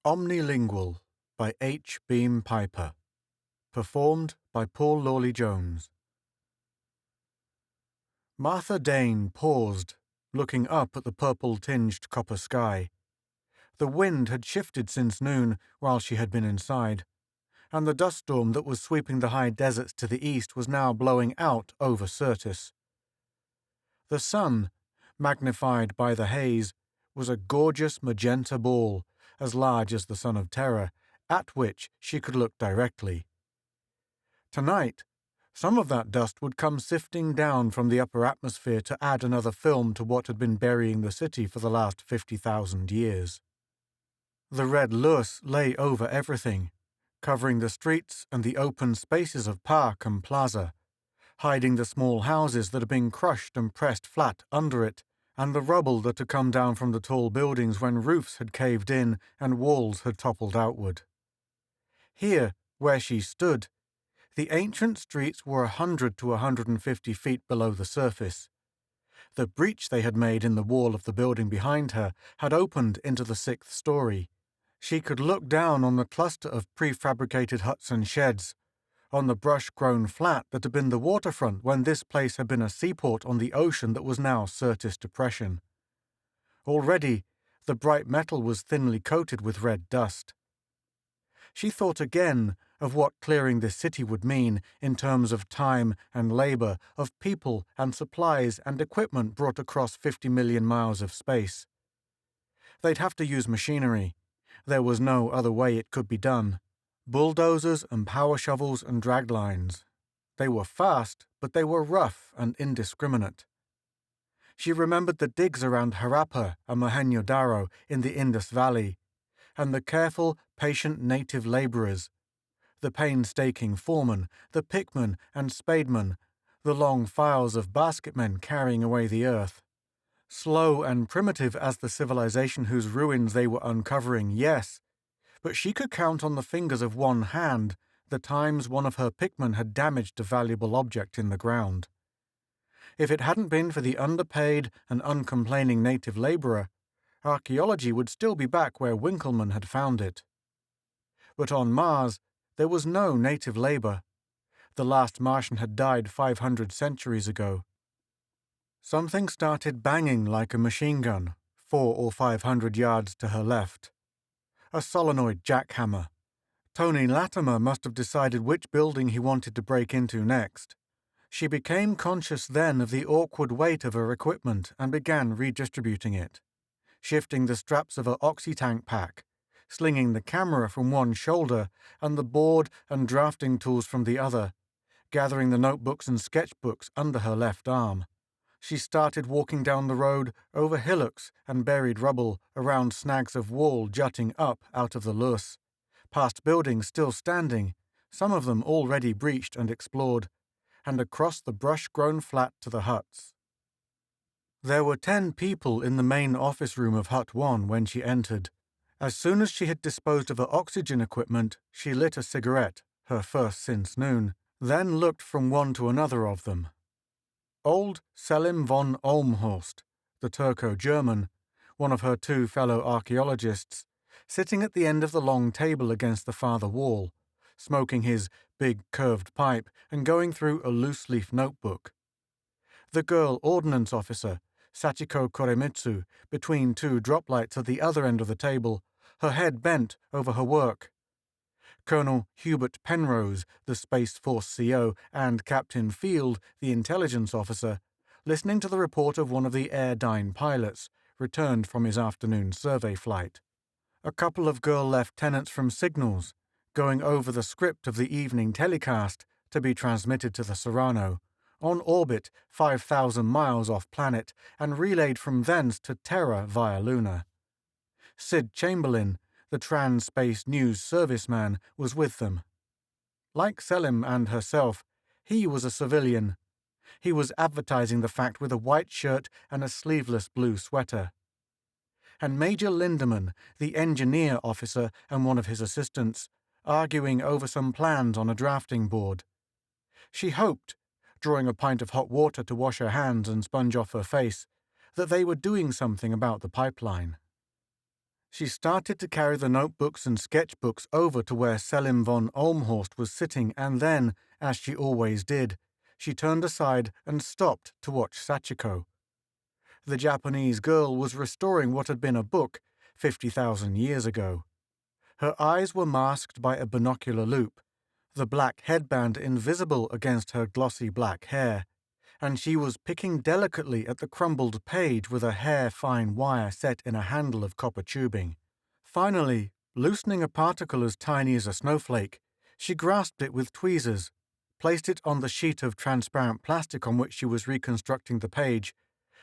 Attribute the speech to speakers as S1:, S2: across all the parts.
S1: Omnilingual by H. Beam Piper. Performed by Paul Lawley-Jones. Martha Dane paused, looking up at the purple-tinged copper sky. The wind had shifted since noon while she had been inside, and the dust storm that was sweeping the high deserts to the east was now blowing out over Syrtis. The sun, magnified by the haze, was a gorgeous magenta ball, as large as the Sun of Terra, at which she could look directly. Tonight, some of that dust would come sifting down from the upper atmosphere to add another film to what had been burying the city for the last 50,000 years. The red loess lay over everything, covering the streets and the open spaces of park and plaza, hiding the small houses that had been crushed and pressed flat under it, and the rubble that had come down from the tall buildings when roofs had caved in and walls had toppled outward. Here, where she stood, the ancient streets were 100 to 150 feet below the surface. The breach they had made in the wall of the building behind her had opened into the 6th story. She could look down on the cluster of prefabricated huts and sheds, on the brush-grown flat that had been the waterfront when this place had been a seaport on the ocean that was now Syrtis Depression. Already, the bright metal was thinly coated with red dust. She thought again of what clearing this city would mean in terms of time and labor, of people and supplies and equipment brought across 50 million miles of space. They'd have to use machinery. There was no other way it could be done. Bulldozers and power shovels and drag lines. They were fast, but they were rough and indiscriminate. She remembered the digs around Harappa and Mohenjo-Daro in the Indus Valley, and the careful, patient native laborers, the painstaking foremen, the pickmen and spademen, the long files of basketmen carrying away the earth. Slow and primitive as the civilization whose ruins they were uncovering, yes, but she could count on the fingers of one hand the times one of her pickmen had damaged a valuable object in the ground. If it hadn't been for the underpaid and uncomplaining native laborer, archaeology would still be back where Winckelmann had found it. But on Mars, there was no native labor. The last Martian had died 500 centuries ago. Something started banging like a machine gun, 400 or 500 yards to her left. A solenoid jackhammer. Tony Latimer must have decided which building he wanted to break into next. She became conscious then of the awkward weight of her equipment and began redistributing it, shifting the straps of her oxy-tank pack, slinging the camera from one shoulder and the board and drafting tools from the other, gathering the notebooks and sketchbooks under her left arm. She started walking down the road over hillocks and buried rubble, around snags of wall jutting up out of the loess, past buildings still standing, some of them already breached and explored, and across the brush-grown flat to the huts. There were 10 people in the main office room of Hut 1 when she entered. As soon as she had disposed of her oxygen equipment, she lit a cigarette, her first since noon, then looked from one to another of them. Old Selim von Olmhorst, the Turco-German, one of her 2 fellow archaeologists, sitting at the end of the long table against the farther wall, smoking his big curved pipe and going through a loose-leaf notebook. The girl ordnance officer, Sachiko Koremitsu, between 2 droplights at the other end of the table, her head bent over her work. Colonel Hubert Penrose, the Space Force CO, and Captain Field, the intelligence officer, listening to the report of one of the Airdyne pilots, returned from his afternoon survey flight. A couple of girl lieutenants from Signals, going over the script of the evening telecast to be transmitted to the Serrano, on orbit 5,000 miles off-planet and relayed from thence to Terra via Luna. Sid Chamberlain, the Trans-Space News serviceman, was with them. Like Selim and herself, he was a civilian. He was advertising the fact with a white shirt and a sleeveless blue sweater. And Major Lindemann, the engineer officer and one of his assistants, arguing over some plans on a drafting board. She hoped, drawing a pint of hot water to wash her hands and sponge off her face, that they were doing something about the pipeline. She started to carry the notebooks and sketchbooks over to where Selim von Olmhorst was sitting, and then, as she always did, she turned aside and stopped to watch Sachiko. The Japanese girl was restoring what had been a book 50,000 years ago. Her eyes were masked by a binocular loop, the black headband invisible against her glossy black hair, and she was picking delicately at the crumbled page with a hair-fine wire set in a handle of copper tubing. Finally, loosening a particle as tiny as a snowflake, she grasped it with tweezers, placed it on the sheet of transparent plastic on which she was reconstructing the page,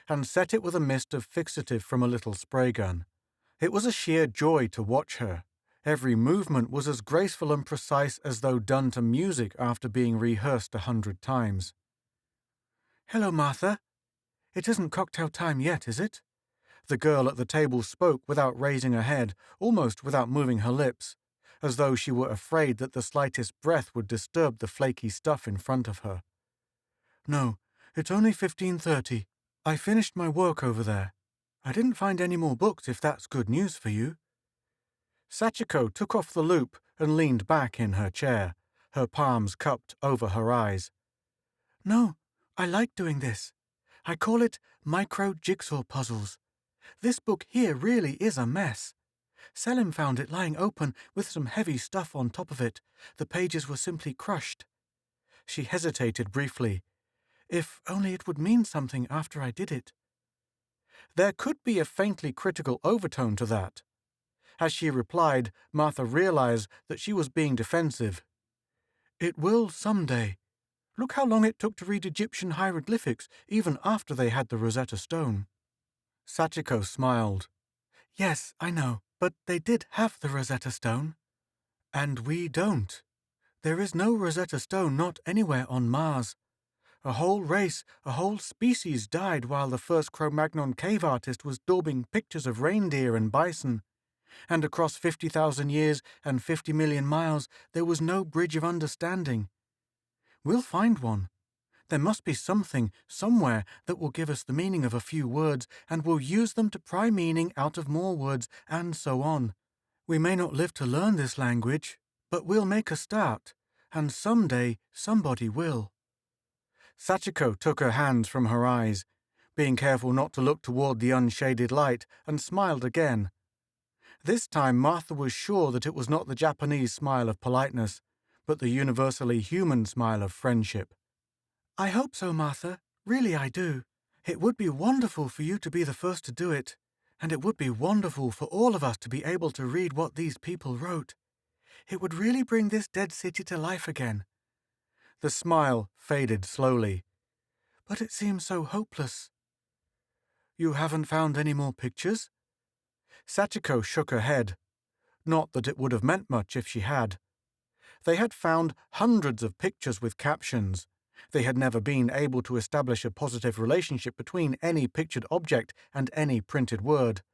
S1: and set it with a mist of fixative from a little spray gun. It was a sheer joy to watch her. Every movement was as graceful and precise as though done to music after being rehearsed 100 times. "Hello, Martha. It isn't cocktail time yet, is it?" The girl at the table spoke without raising her head, almost without moving her lips, as though she were afraid that the slightest breath would disturb the flaky stuff in front of her. "No, it's only 15:30. I finished my work over there. I didn't find any more books, if that's good news for you." Sachiko took off the loop and leaned back in her chair, her palms cupped over her eyes. "No, I like doing this. I call it micro-jigsaw puzzles. This book here really is a mess. Selim found it lying open with some heavy stuff on top of it. The pages were simply crushed." She hesitated briefly. "If only it would mean something after I did it." There could be a faintly critical overtone to that. As she replied, Martha realized that she was being defensive. "It will someday. Look how long it took to read Egyptian hieroglyphics, even after they had the Rosetta Stone." Sachiko smiled. "Yes, I know, but they did have the Rosetta Stone. And we don't. There is no Rosetta Stone, not anywhere on Mars. A whole race, a whole species died while the first Cro-Magnon cave artist was daubing pictures of reindeer and bison. And across 50,000 years and 50 million miles, there was no bridge of understanding. We'll find one. There must be something, somewhere, that will give us the meaning of a few words, and we'll use them to pry meaning out of more words, and so on. We may not live to learn this language, but we'll make a start, and someday somebody will." Sachiko took her hands from her eyes, being careful not to look toward the unshaded light, and smiled again. This time Martha was sure that it was not the Japanese smile of politeness, but the universally human smile of friendship. "I hope so, Martha. Really I do. It would be wonderful for you to be the first to do it, and it would be wonderful for all of us to be able to read what these people wrote. It would really bring this dead city to life again." The smile faded slowly. "But it seems so hopeless." "You haven't found any more pictures?" Sachiko shook her head. Not that it would have meant much if she had. They had found hundreds of pictures with captions. They had never been able to establish a positive relationship between any pictured object and any printed word.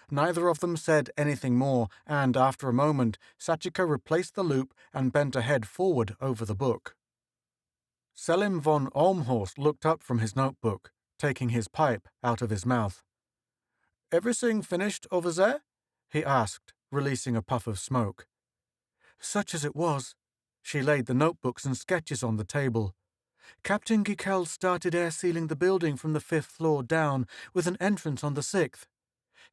S1: Neither of them said anything more, and after a moment, Sachiko replaced the loop and bent her head forward over the book. Selim von Olmhorst looked up from his notebook, taking his pipe out of his mouth. "Everything finished over there?" he asked, releasing a puff of smoke. "Such as it was." She laid the notebooks and sketches on the table. "Captain Gikel started air sealing the building from the 5th floor down, with an entrance on the 6th.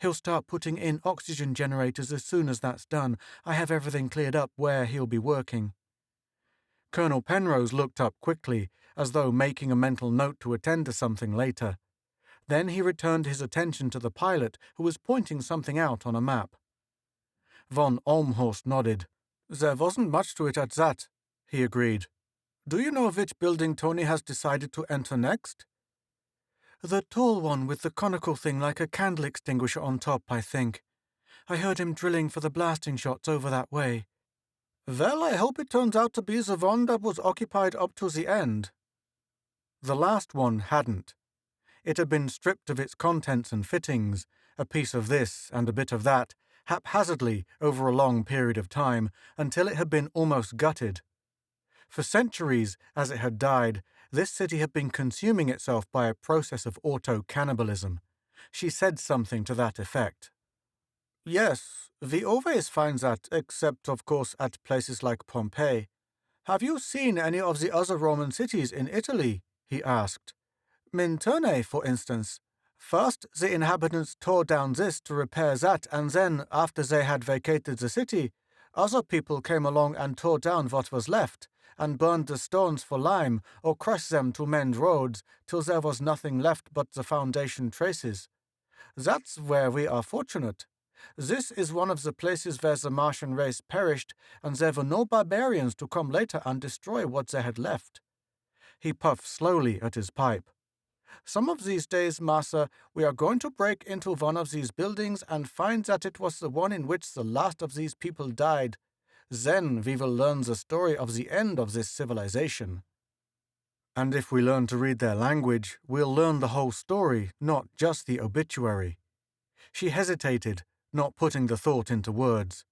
S1: He'll start putting in oxygen generators as soon as that's done. I have everything cleared up where he'll be working." Colonel Penrose looked up quickly, as though making a mental note to attend to something later. Then he returned his attention to the pilot, who was pointing something out on a map. Von Olmhorst nodded. "There wasn't much to it at that," he agreed. "Do you know which building Tony has decided to enter next?" "The tall one with the conical thing like a candle extinguisher on top, I think. I heard him drilling for the blasting shots over that way." "Well, I hope it turns out to be the one that was occupied up to the end." The last one hadn't. It had been stripped of its contents and fittings, a piece of this and a bit of that, haphazardly over a long period of time, until it had been almost gutted. For centuries, as it had died, this city had been consuming itself by a process of auto-cannibalism. She said something to that effect. Yes, we always find that, except, of course, at places like Pompeii. Have you seen any of the other Roman cities in Italy? He asked. Mentone, for instance. First, the inhabitants tore down this to repair that, and then, after they had vacated the city, other people came along and tore down what was left, and burned the stones for lime, or crushed them to mend roads, till there was nothing left but the foundation traces. That's where we are fortunate. This is one of the places where the Martian race perished, and there were no barbarians to come later and destroy what they had left. He puffed slowly at his pipe. Some of these days, Massa, we are going to break into one of these buildings and find that it was the one in which the last of these people died. Then we will learn the story of the end of this civilization. And if we learn to read their language, we'll learn the whole story, not just the obituary. She hesitated, not putting the thought into words.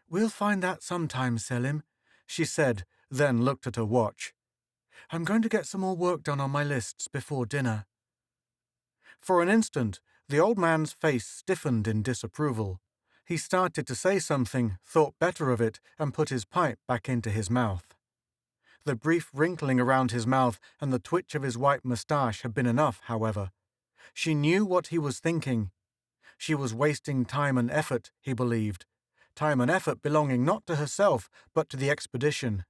S1: We'll find that sometime, Selim, she said, then looked at her watch. I'm going to get some more work done on my lists before dinner. For an instant, the old man's face stiffened in disapproval. He started to say something, thought better of it, and put his pipe back into his mouth. The brief wrinkling around his mouth and the twitch of his white moustache had been enough, however. She knew what he was thinking. She was wasting time and effort, he believed. Time and effort belonging not to herself, but to the expedition.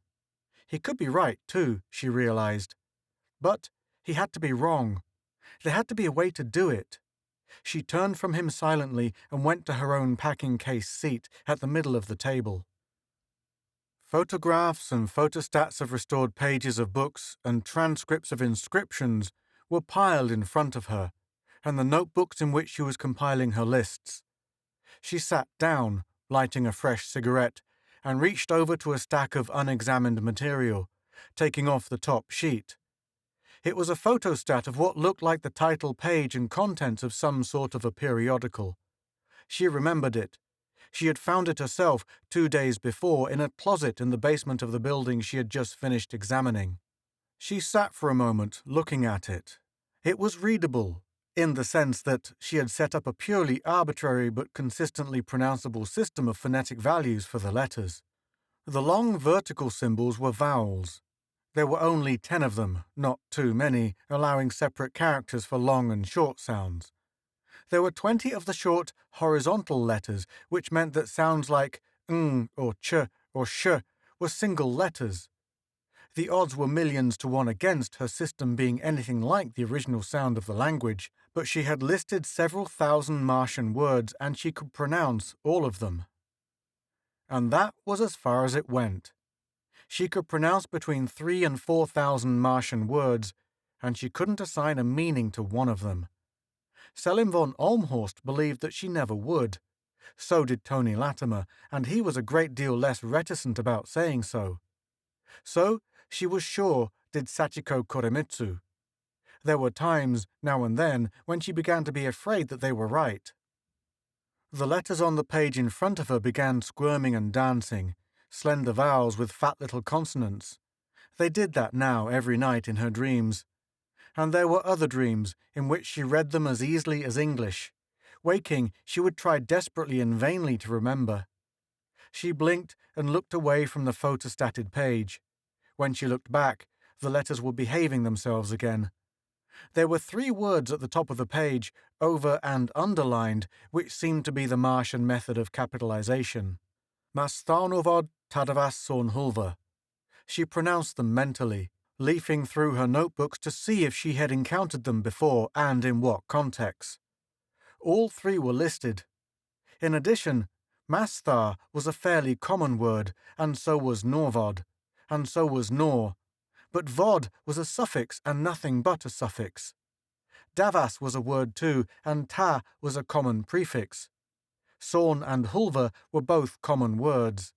S1: He could be right, too, she realized. But he had to be wrong. There had to be a way to do it. She turned from him silently and went to her own packing case seat at the middle of the table. Photographs and photostats of restored pages of books and transcripts of inscriptions were piled in front of her, and the notebooks in which she was compiling her lists. She sat down, lighting a fresh cigarette, and reached over to a stack of unexamined material, taking off the top sheet. It was a photostat of what looked like the title page and contents of some sort of a periodical. She remembered it. She had found it herself 2 days before in a closet in the basement of the building she had just finished examining. She sat for a moment, looking at it. It was readable, in the sense that she had set up a purely arbitrary but consistently pronounceable system of phonetic values for the letters. The long vertical symbols were vowels. There were only 10 of them, not too many, allowing separate characters for long and short sounds. There were 20 of the short, horizontal letters, which meant that sounds like ng or ch or sh were single letters. The odds were millions to one against her system being anything like the original sound of the language, but she had listed several thousand Martian words and she could pronounce all of them. And that was as far as it went. She could pronounce between 3,000 and 4,000 Martian words, and she couldn't assign a meaning to one of them. Selim von Olmhorst believed that she never would. So did Tony Latimer, and he was a great deal less reticent about saying so. So, she was sure, did Sachiko Koremitsu. There were times, now and then, when she began to be afraid that they were right. The letters on the page in front of her began squirming and dancing, slender vowels with fat little consonants. They did that now every night in her dreams. And there were other dreams in which she read them as easily as English. Waking, she would try desperately and vainly to remember. She blinked and looked away from the photostated page. When she looked back, the letters were behaving themselves again. There were 3 words at the top of the page, over and underlined, which seemed to be the Martian method of capitalization. Mastharnovod Tadavas Sornhulva. She pronounced them mentally, leafing through her notebooks to see if she had encountered them before and in what contexts. All 3 were listed. In addition, Masthar was a fairly common word, and so was Norvod, and so was Nor, but Vod was a suffix and nothing but a suffix. Davas was a word too, and Ta was a common prefix. Sorn and Hulva were both common words.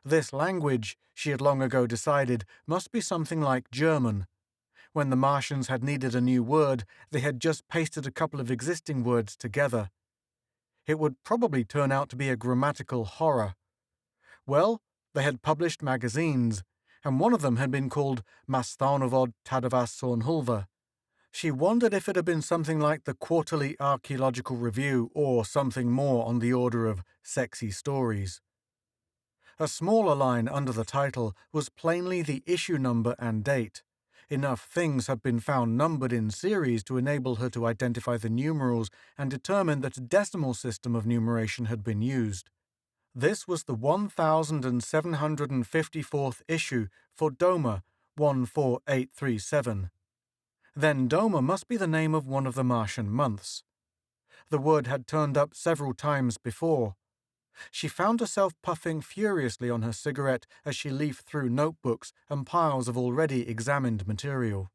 S1: This language, she had long ago decided, must be something like German. When the Martians had needed a new word, they had just pasted a couple of existing words together. It would probably turn out to be a grammatical horror. Well, they had published magazines, and one of them had been called Mastharnovod Tadavas Sornhulva. She wondered if it had been something like the Quarterly Archaeological Review or something more on the order of sexy stories. A smaller line under the title was plainly the issue number and date. Enough things had been found numbered in series to enable her to identify the numerals and determine that a decimal system of numeration had been used. This was the 1754th issue for Doma 14837. Then Doma must be the name of one of the Martian months. The word had turned up several times before. She found herself puffing furiously on her cigarette as she leafed through notebooks and piles of already examined material.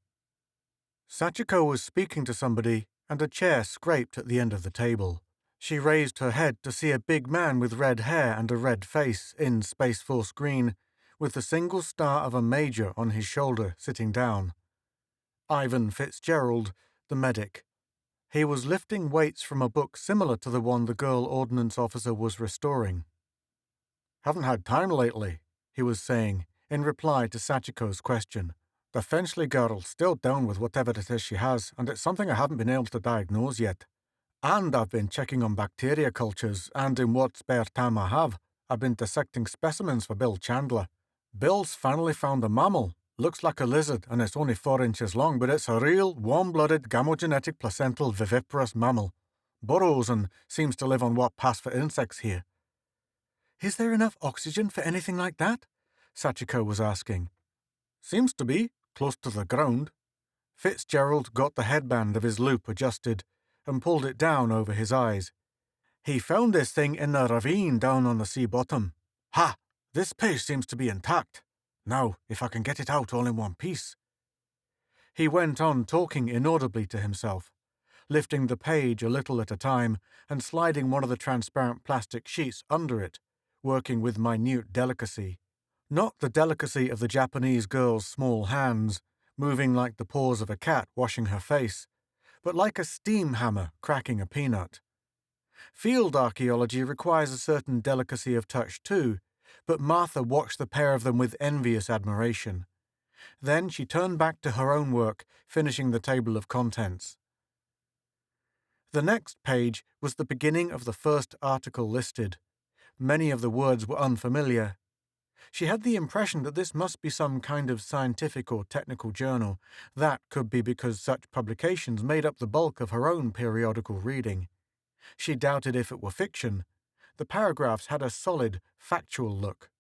S1: Sachiko was speaking to somebody, and a chair scraped at the end of the table. She raised her head to see a big man with red hair and a red face in Space Force green, with the single star of a major on his shoulder sitting down. Ivan Fitzgerald, the medic. He was lifting weights from a book similar to the one the girl ordnance officer was restoring. "Haven't had time lately," he was saying, in reply to Sachiko's question. "The Finchley girl's still down with whatever it is she has, and it's something I haven't been able to diagnose yet. And I've been checking on bacteria cultures, and in what spare time I have, I've been dissecting specimens for Bill Chandler. Bill's finally found a mammal. Looks like a lizard, and it's only 4 inches long, but it's a real, warm-blooded, gamogenetic placental viviparous mammal. Burrows and seems to live on what pass for insects here." "Is there enough oxygen for anything like that?" Sachiko was asking. "Seems to be, close to the ground." Fitzgerald got the headband of his loop adjusted and pulled it down over his eyes. "He found this thing in a ravine down on the sea bottom. Ha! This page seems to be intact. Now, if I can get it out all in one piece." He went on talking inaudibly to himself, lifting the page a little at a time and sliding one of the transparent plastic sheets under it, working with minute delicacy. Not the delicacy of the Japanese girl's small hands, moving like the paws of a cat washing her face, but like a steam hammer cracking a peanut. Field archaeology requires a certain delicacy of touch too, but Martha watched the pair of them with envious admiration. Then she turned back to her own work, finishing the table of contents. The next page was the beginning of the first article listed. Many of the words were unfamiliar. She had the impression that this must be some kind of scientific or technical journal. That could be because such publications made up the bulk of her own periodical reading. She doubted if it were fiction. The paragraphs had a solid, factual look.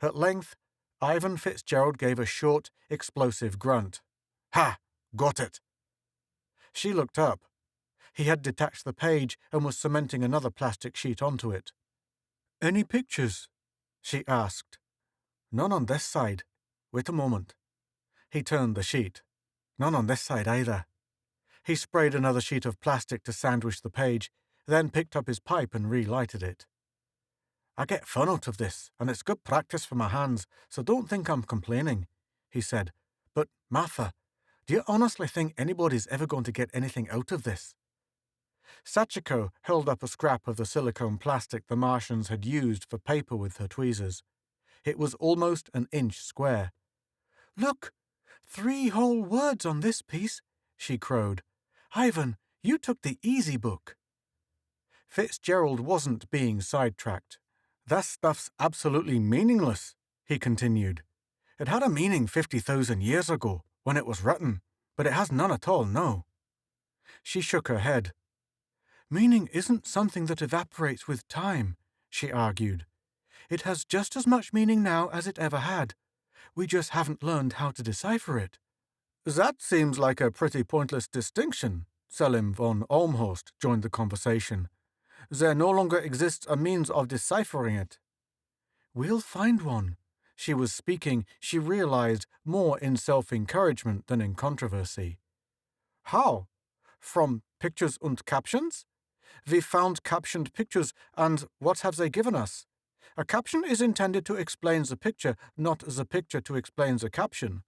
S1: At length, Ivan Fitzgerald gave a short, explosive grunt. "Ha! Got it!" She looked up. He had detached the page and was cementing another plastic sheet onto it. "Any pictures?" she asked. "None on this side. Wait a moment." He turned the sheet. "None on this side either." He sprayed another sheet of plastic to sandwich the page, then picked up his pipe and relighted it. "I get fun out of this, and it's good practice for my hands, so don't think I'm complaining," he said. "But, Martha, do you honestly think anybody's ever going to get anything out of this?" Sachiko held up a scrap of the silicone plastic the Martians had used for paper with her tweezers. It was almost an inch square. "Look! 3 whole words on this piece," she crowed. "Ivan, you took the easy book." Fitzgerald wasn't being sidetracked. "That stuff's absolutely meaningless," he continued. "It had a meaning 50,000 years ago, when it was written, but it has none at all now." She shook her head. "Meaning isn't something that evaporates with time," she argued. "It has just as much meaning now as it ever had. We just haven't learned how to decipher it." "That seems like a pretty pointless distinction." Selim von Olmhorst joined the conversation. "There no longer exists a means of deciphering it." "We'll find one." She was speaking, she realized, more in self-encouragement than in controversy. "How? From pictures and captions? We found captioned pictures, and what have they given us? A caption is intended to explain the picture, not the picture to explain the caption.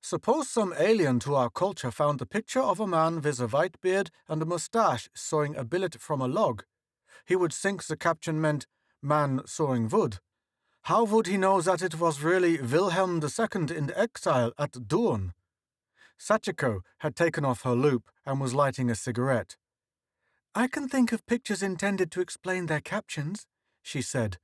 S1: Suppose some alien to our culture found a picture of a man with a white beard and a mustache sawing a billet from a log. He would think the caption meant man sawing wood. How would he know that it was really Wilhelm II in exile at Doorn? Sachiko had taken off her loupe and was lighting a cigarette. I can think of pictures intended to explain their captions, she said.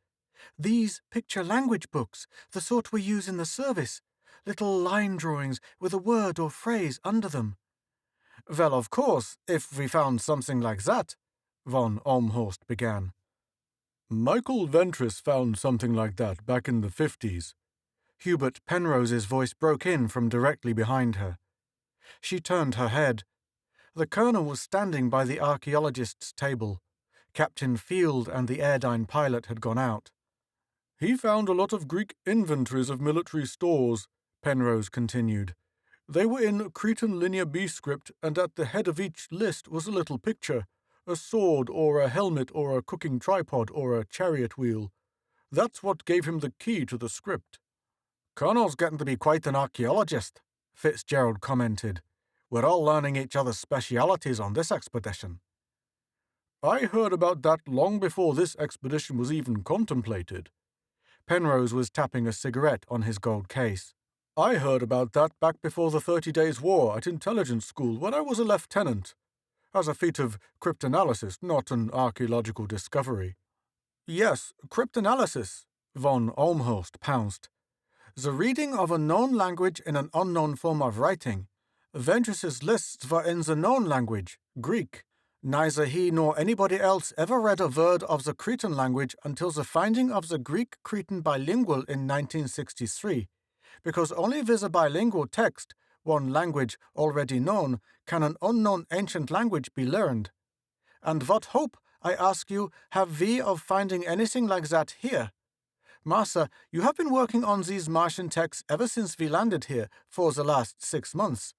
S1: These picture language books, the sort we use in the service. Little line drawings with a word or phrase under them. Well, of course, if we found something like that, von Elmhorst began. Michael Ventris found something like that back in the 50s. Hubert Penrose's voice broke in from directly behind her. She turned her head. The colonel was standing by the archaeologist's table. Captain Field and the Airdyne pilot had gone out. He found a lot of Greek inventories of military stores, Penrose continued. They were in Cretan Linear B script, and at the head of each list was a little picture, a sword or a helmet or a cooking tripod or a chariot wheel. That's what gave him the key to the script. Colonel's getting to be quite an archaeologist, Fitzgerald commented. We're all learning each other's specialities on this expedition. I heard about that long before this expedition was even contemplated. Penrose was tapping a cigarette on his gold case. I heard about that back before the 30 Days' War at intelligence school when I was a lieutenant, as a feat of cryptanalysis, not an archaeological discovery. Yes, cryptanalysis, von Elmhorst pounced. The reading of a known language in an unknown form of writing. Ventris's lists were in the known language, Greek. Neither he nor anybody else ever read a word of the Cretan language until the finding of the Greek-Cretan bilingual in 1963, because only with a bilingual text, one language already known, can an unknown ancient language be learned. And what hope, I ask you, have we of finding anything like that here? Massa, you have been working on these Martian texts ever since we landed here, for the last 6 months.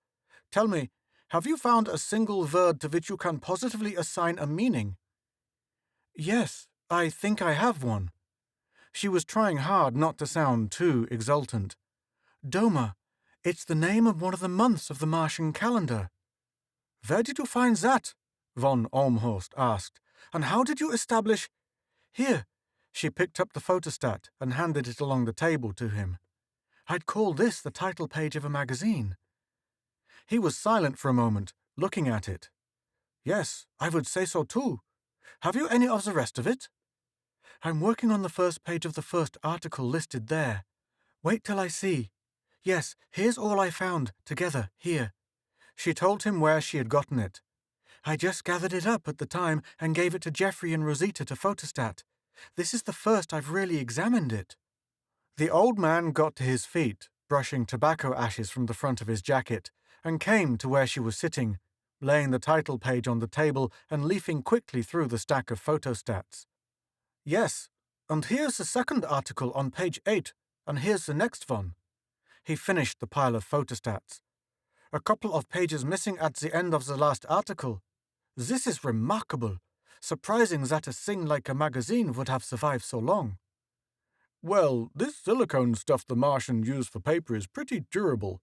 S1: Tell me, have you found a single word to which you can positively assign a meaning? Yes, I think I have one. She was trying hard not to sound too exultant. Doma. It's the name of one of the months of the Martian calendar. Where did you find that? Von Elmhorst asked. And how did you establish... Here. She picked up the photostat and handed it along the table to him. I'd call this the title page of a magazine. He was silent for a moment, looking at it. Yes, I would say so too. Have you any of the rest of it? I'm working on the first page of the first article listed there. Wait till I see. Yes, here's all I found, together, here. She told him where she had gotten it. I just gathered it up at the time and gave it to Geoffrey and Rosita to photostat. This is the first I've really examined it. The old man got to his feet, brushing tobacco ashes from the front of his jacket, and came to where she was sitting, laying the title page on the table and leafing quickly through the stack of photostats. Yes, and here's the second article on page 8, and here's the next one. He finished the pile of photostats. A couple of pages missing at the end of the last article. This is remarkable. Surprising that a thing like a magazine would have survived so long. Well, this silicone stuff the Martian used for paper is pretty durable,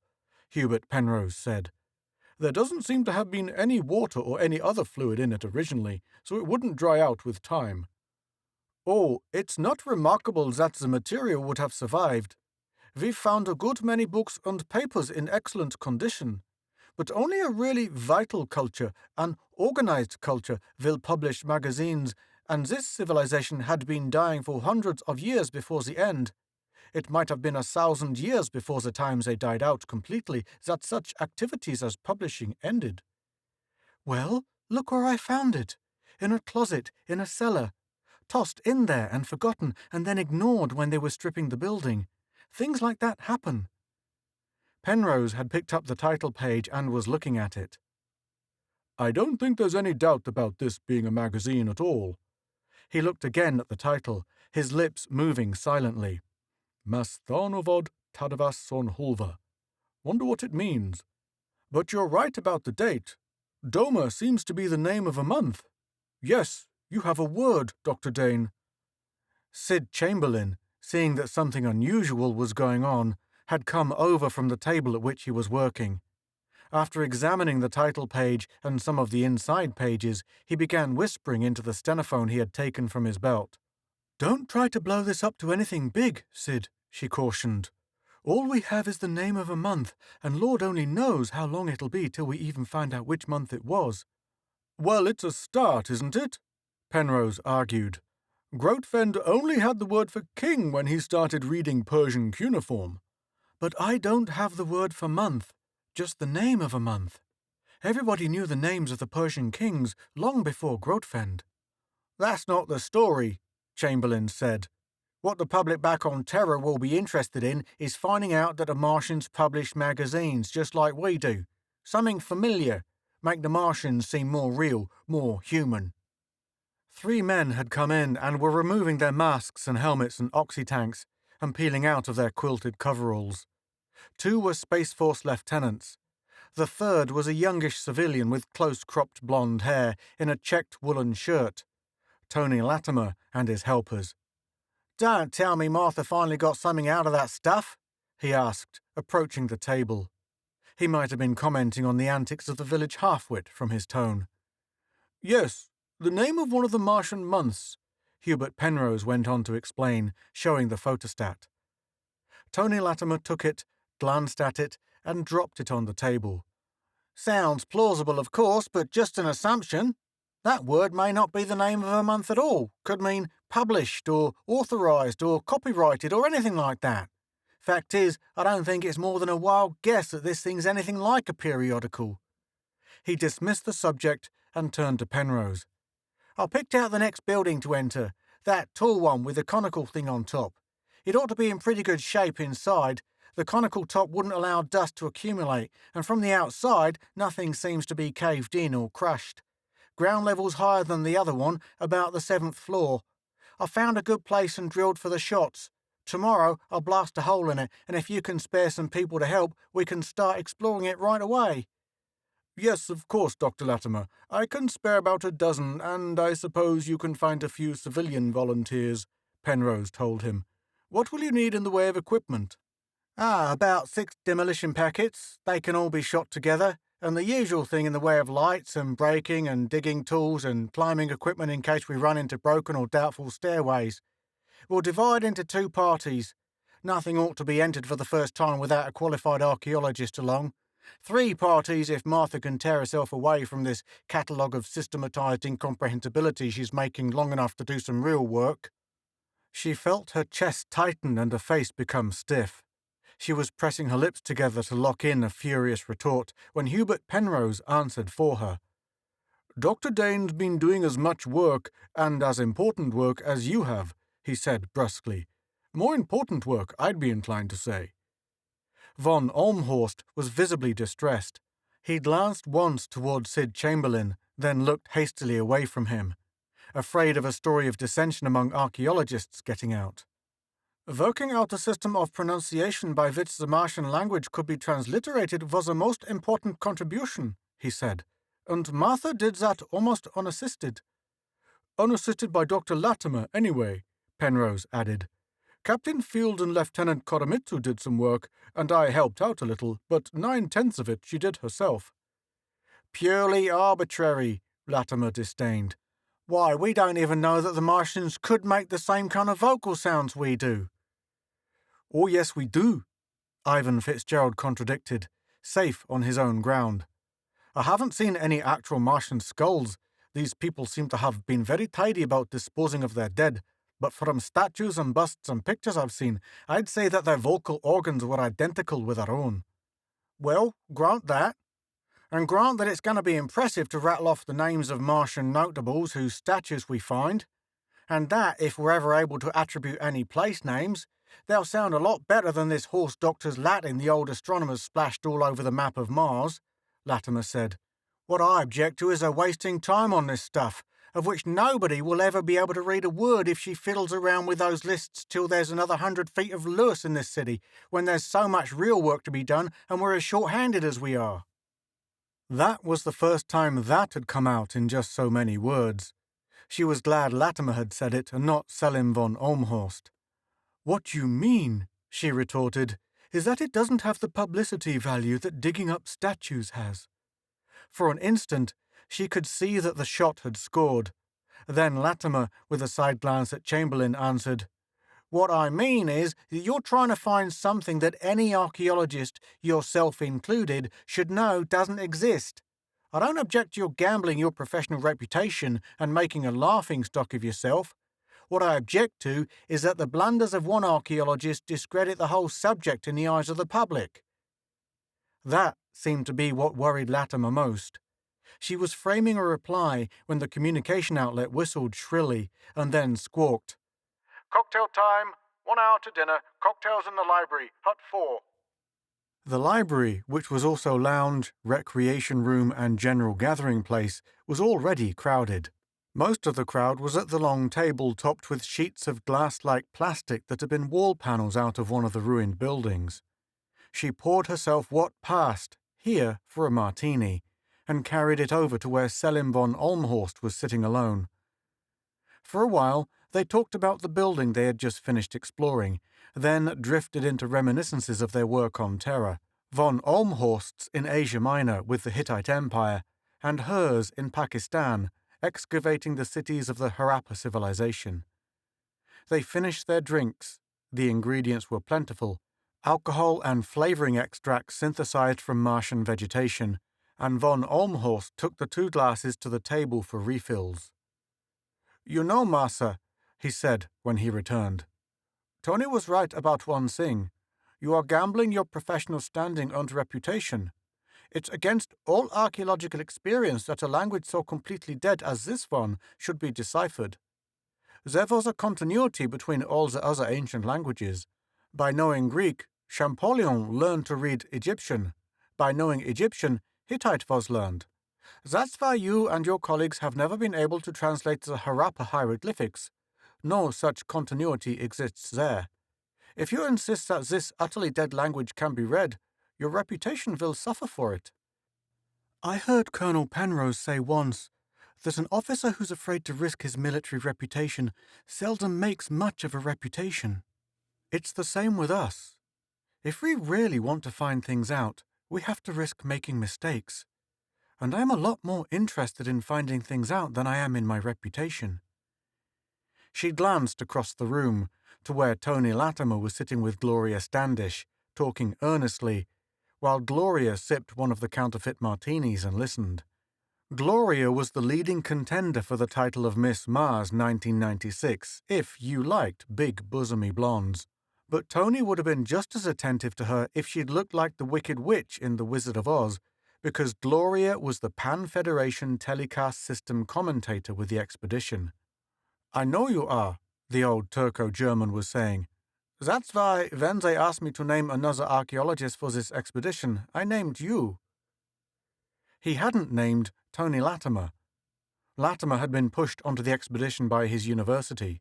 S1: Hubert Penrose said. There doesn't seem to have been any water or any other fluid in it originally, so it wouldn't dry out with time. Oh, it's not remarkable that the material would have survived. We've found a good many books and papers in excellent condition, but only a really vital culture, an organized culture, will publish magazines, and this civilization had been dying for hundreds of years before the end. It might have been 1,000 years before the time they died out completely that such activities as publishing ended. Well, look where I found it. In a closet, in a cellar. Tossed in there and forgotten, and then ignored when they were stripping the building. Things like that happen. Penrose had picked up the title page and was looking at it. I don't think there's any doubt about this being a magazine at all. He looked again at the title, his lips moving silently. Mastharnovod Tadavas son Hulva. Wonder what it means. But you're right about the date. Doma seems to be the name of a month. Yes, you have a word, Dr. Dane. Sid Chamberlain, seeing that something unusual was going on, had come over from the table at which he was working. After examining the title page and some of the inside pages, he began whispering into the stenophone he had taken from his belt. Don't try to blow this up to anything big, Sid, she cautioned. All we have is the name of a month, and Lord only knows how long it'll be till we even find out which month it was. Well, it's a start, isn't it? Penrose argued. Grotefend only had the word for king when he started reading Persian cuneiform. But I don't have the word for month, just the name of a month. Everybody knew the names of the Persian kings long before Grotefend. That's not the story, Chamberlain said. What the public back on Terra will be interested in is finding out that the Martians publish magazines just like we do. Something familiar, make the Martians seem more real, more human. 3 men had come in and were removing their masks and helmets and oxytanks and peeling out of their quilted coveralls. 2 were Space Force lieutenants. The third was a youngish civilian with close-cropped blonde hair in a checked woolen shirt. Tony Latimer and his helpers. Don't tell me Martha finally got something out of that stuff, he asked, approaching the table. He might have been commenting on the antics of the village half-wit from his tone. Yes, the name of one of the Martian months, Hubert Penrose went on to explain, showing the photostat. Tony Latimer took it, glanced at it, and dropped it on the table. Sounds plausible, of course, but just an assumption. That word may not be the name of a month at all. Could mean published or authorised or copyrighted or anything like that. Fact is, I don't think it's more than a wild guess that this thing's anything like a periodical. He dismissed the subject and turned to Penrose. I picked out the next building to enter, that tall one with the conical thing on top. It ought to be in pretty good shape inside. The conical top wouldn't allow dust to accumulate, and from the outside, nothing seems to be caved in or crushed. Ground level's higher than the other one, about the 7th floor. I found a good place and drilled for the shots. Tomorrow I'll blast a hole in it, and if you can spare some people to help, we can start exploring it right away. Yes, of course, Dr. Latimer. I can spare about a dozen, and I suppose you can find a few civilian volunteers, Penrose told him. What will you need in the way of equipment? About 6 demolition packets. They can all be shot together, and the usual thing in the way of lights and braking and digging tools and climbing equipment in case we run into broken or doubtful stairways. We'll divide into 2 parties. Nothing ought to be entered for the first time without a qualified archaeologist along. 3 parties if Martha can tear herself away from this catalogue of systematised incomprehensibility she's making long enough to do some real work. She felt her chest tighten and her face become stiff. She was pressing her lips together to lock in a furious retort when Hubert Penrose answered for her. Dr. Dane's been doing as much work, and as important work, as you have, he said brusquely. More important work, I'd be inclined to say. Von Olmhorst was visibly distressed. He glanced once toward Sid Chamberlain, then looked hastily away from him, afraid of a story of dissension among archaeologists getting out. Working out a system of pronunciation by which the Martian language could be transliterated was a most important contribution, he said, and Martha did that almost unassisted. Unassisted by Dr. Latimer, anyway, Penrose added. Captain Field and Lieutenant Koremitsu did some work, and I helped out a little, but 9/10 of it she did herself. Purely arbitrary, Latimer disdained. Why, we don't even know that the Martians could make the same kind of vocal sounds we do. Oh, yes, we do, Ivan Fitzgerald contradicted, safe on his own ground. I haven't seen any actual Martian skulls. These people seem to have been very tidy about disposing of their dead, but from statues and busts and pictures I've seen, I'd say that their vocal organs were identical with our own. Well, grant that. And grant that it's going to be impressive to rattle off the names of Martian notables whose statues we find, and that, if we're ever able to attribute any place names, they'll sound a lot better than this horse doctor's Latin the old astronomers splashed all over the map of Mars, Latimer said. What I object to is her wasting time on this stuff, of which nobody will ever be able to read a word if she fiddles around with those lists till there's another 100 feet of Lewis in this city, when there's so much real work to be done and we're as short-handed as we are. That was the first time that had come out in just so many words. She was glad Latimer had said it and not Selim von Olmhorst. What you mean, she retorted, is that it doesn't have the publicity value that digging up statues has. For an instant, she could see that the shot had scored. Then Latimer, with a side glance at Chamberlain, answered, What I mean is, you're trying to find something that any archaeologist, yourself included, should know doesn't exist. I don't object to your gambling your professional reputation and making a laughingstock of yourself. What I object to is that the blunders of one archaeologist discredit the whole subject in the eyes of the public. That seemed to be what worried Latimer most. She was framing a reply when the communication outlet whistled shrilly and then squawked. Cocktail time. 1 hour to dinner. Cocktails in the library. Hut 4. The library, which was also lounge, recreation room and general gathering place, was already crowded. Most of the crowd was at the long table topped with sheets of glass-like plastic that had been wall panels out of one of the ruined buildings. She poured herself what passed, here, for a martini, and carried it over to where Selim von Olmhorst was sitting alone. For a while, they talked about the building they had just finished exploring, then drifted into reminiscences of their work on Terra, von Olmhorst's in Asia Minor with the Hittite Empire, and hers in Pakistan, excavating the cities of the Harappa civilization. They finished their drinks. The ingredients were plentiful, alcohol and flavoring extracts synthesized from Martian vegetation, and von Olmhorst took the 2 glasses to the table for refills. You know, Massa, he said when he returned, Tony was right about one thing. You are gambling your professional standing and reputation. It's against all archaeological experience that a language so completely dead as this one should be deciphered. There was a continuity between all the other ancient languages. By knowing Greek, Champollion learned to read Egyptian. By knowing Egyptian, Hittite was learned. That's why you and your colleagues have never been able to translate the Harappa hieroglyphics. No such continuity exists there. If you insist that this utterly dead language can be read, your reputation will suffer for it. I heard Colonel Penrose say once that an officer who's afraid to risk his military reputation seldom makes much of a reputation. It's the same with us. If we really want to find things out, we have to risk making mistakes. And I'm a lot more interested in finding things out than I am in my reputation. She glanced across the room to where Tony Latimer was sitting with Gloria Standish, talking earnestly, while Gloria sipped one of the counterfeit martinis and listened. Gloria was the leading contender for the title of Miss Mars 1996, if you liked big bosomy blondes. But Tony would have been just as attentive to her if she'd looked like the Wicked Witch in The Wizard of Oz, because Gloria was the Pan-Federation telecast system commentator with the expedition. I know you are, the old Turco-German was saying. That's why, when they asked me to name another archaeologist for this expedition, I named you. He hadn't named Tony Latimer. Latimer had been pushed onto the expedition by his university.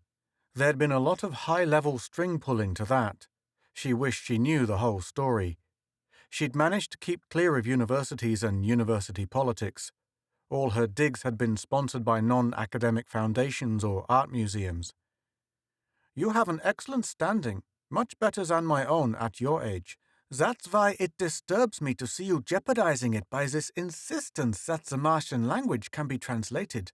S1: There'd been a lot of high-level string-pulling to that. She wished she knew the whole story. She'd managed to keep clear of universities and university politics. All her digs had been sponsored by non-academic foundations or art museums. You have an excellent standing, much better than my own at your age. That's why it disturbs me to see you jeopardizing it by this insistence that the Martian language can be translated.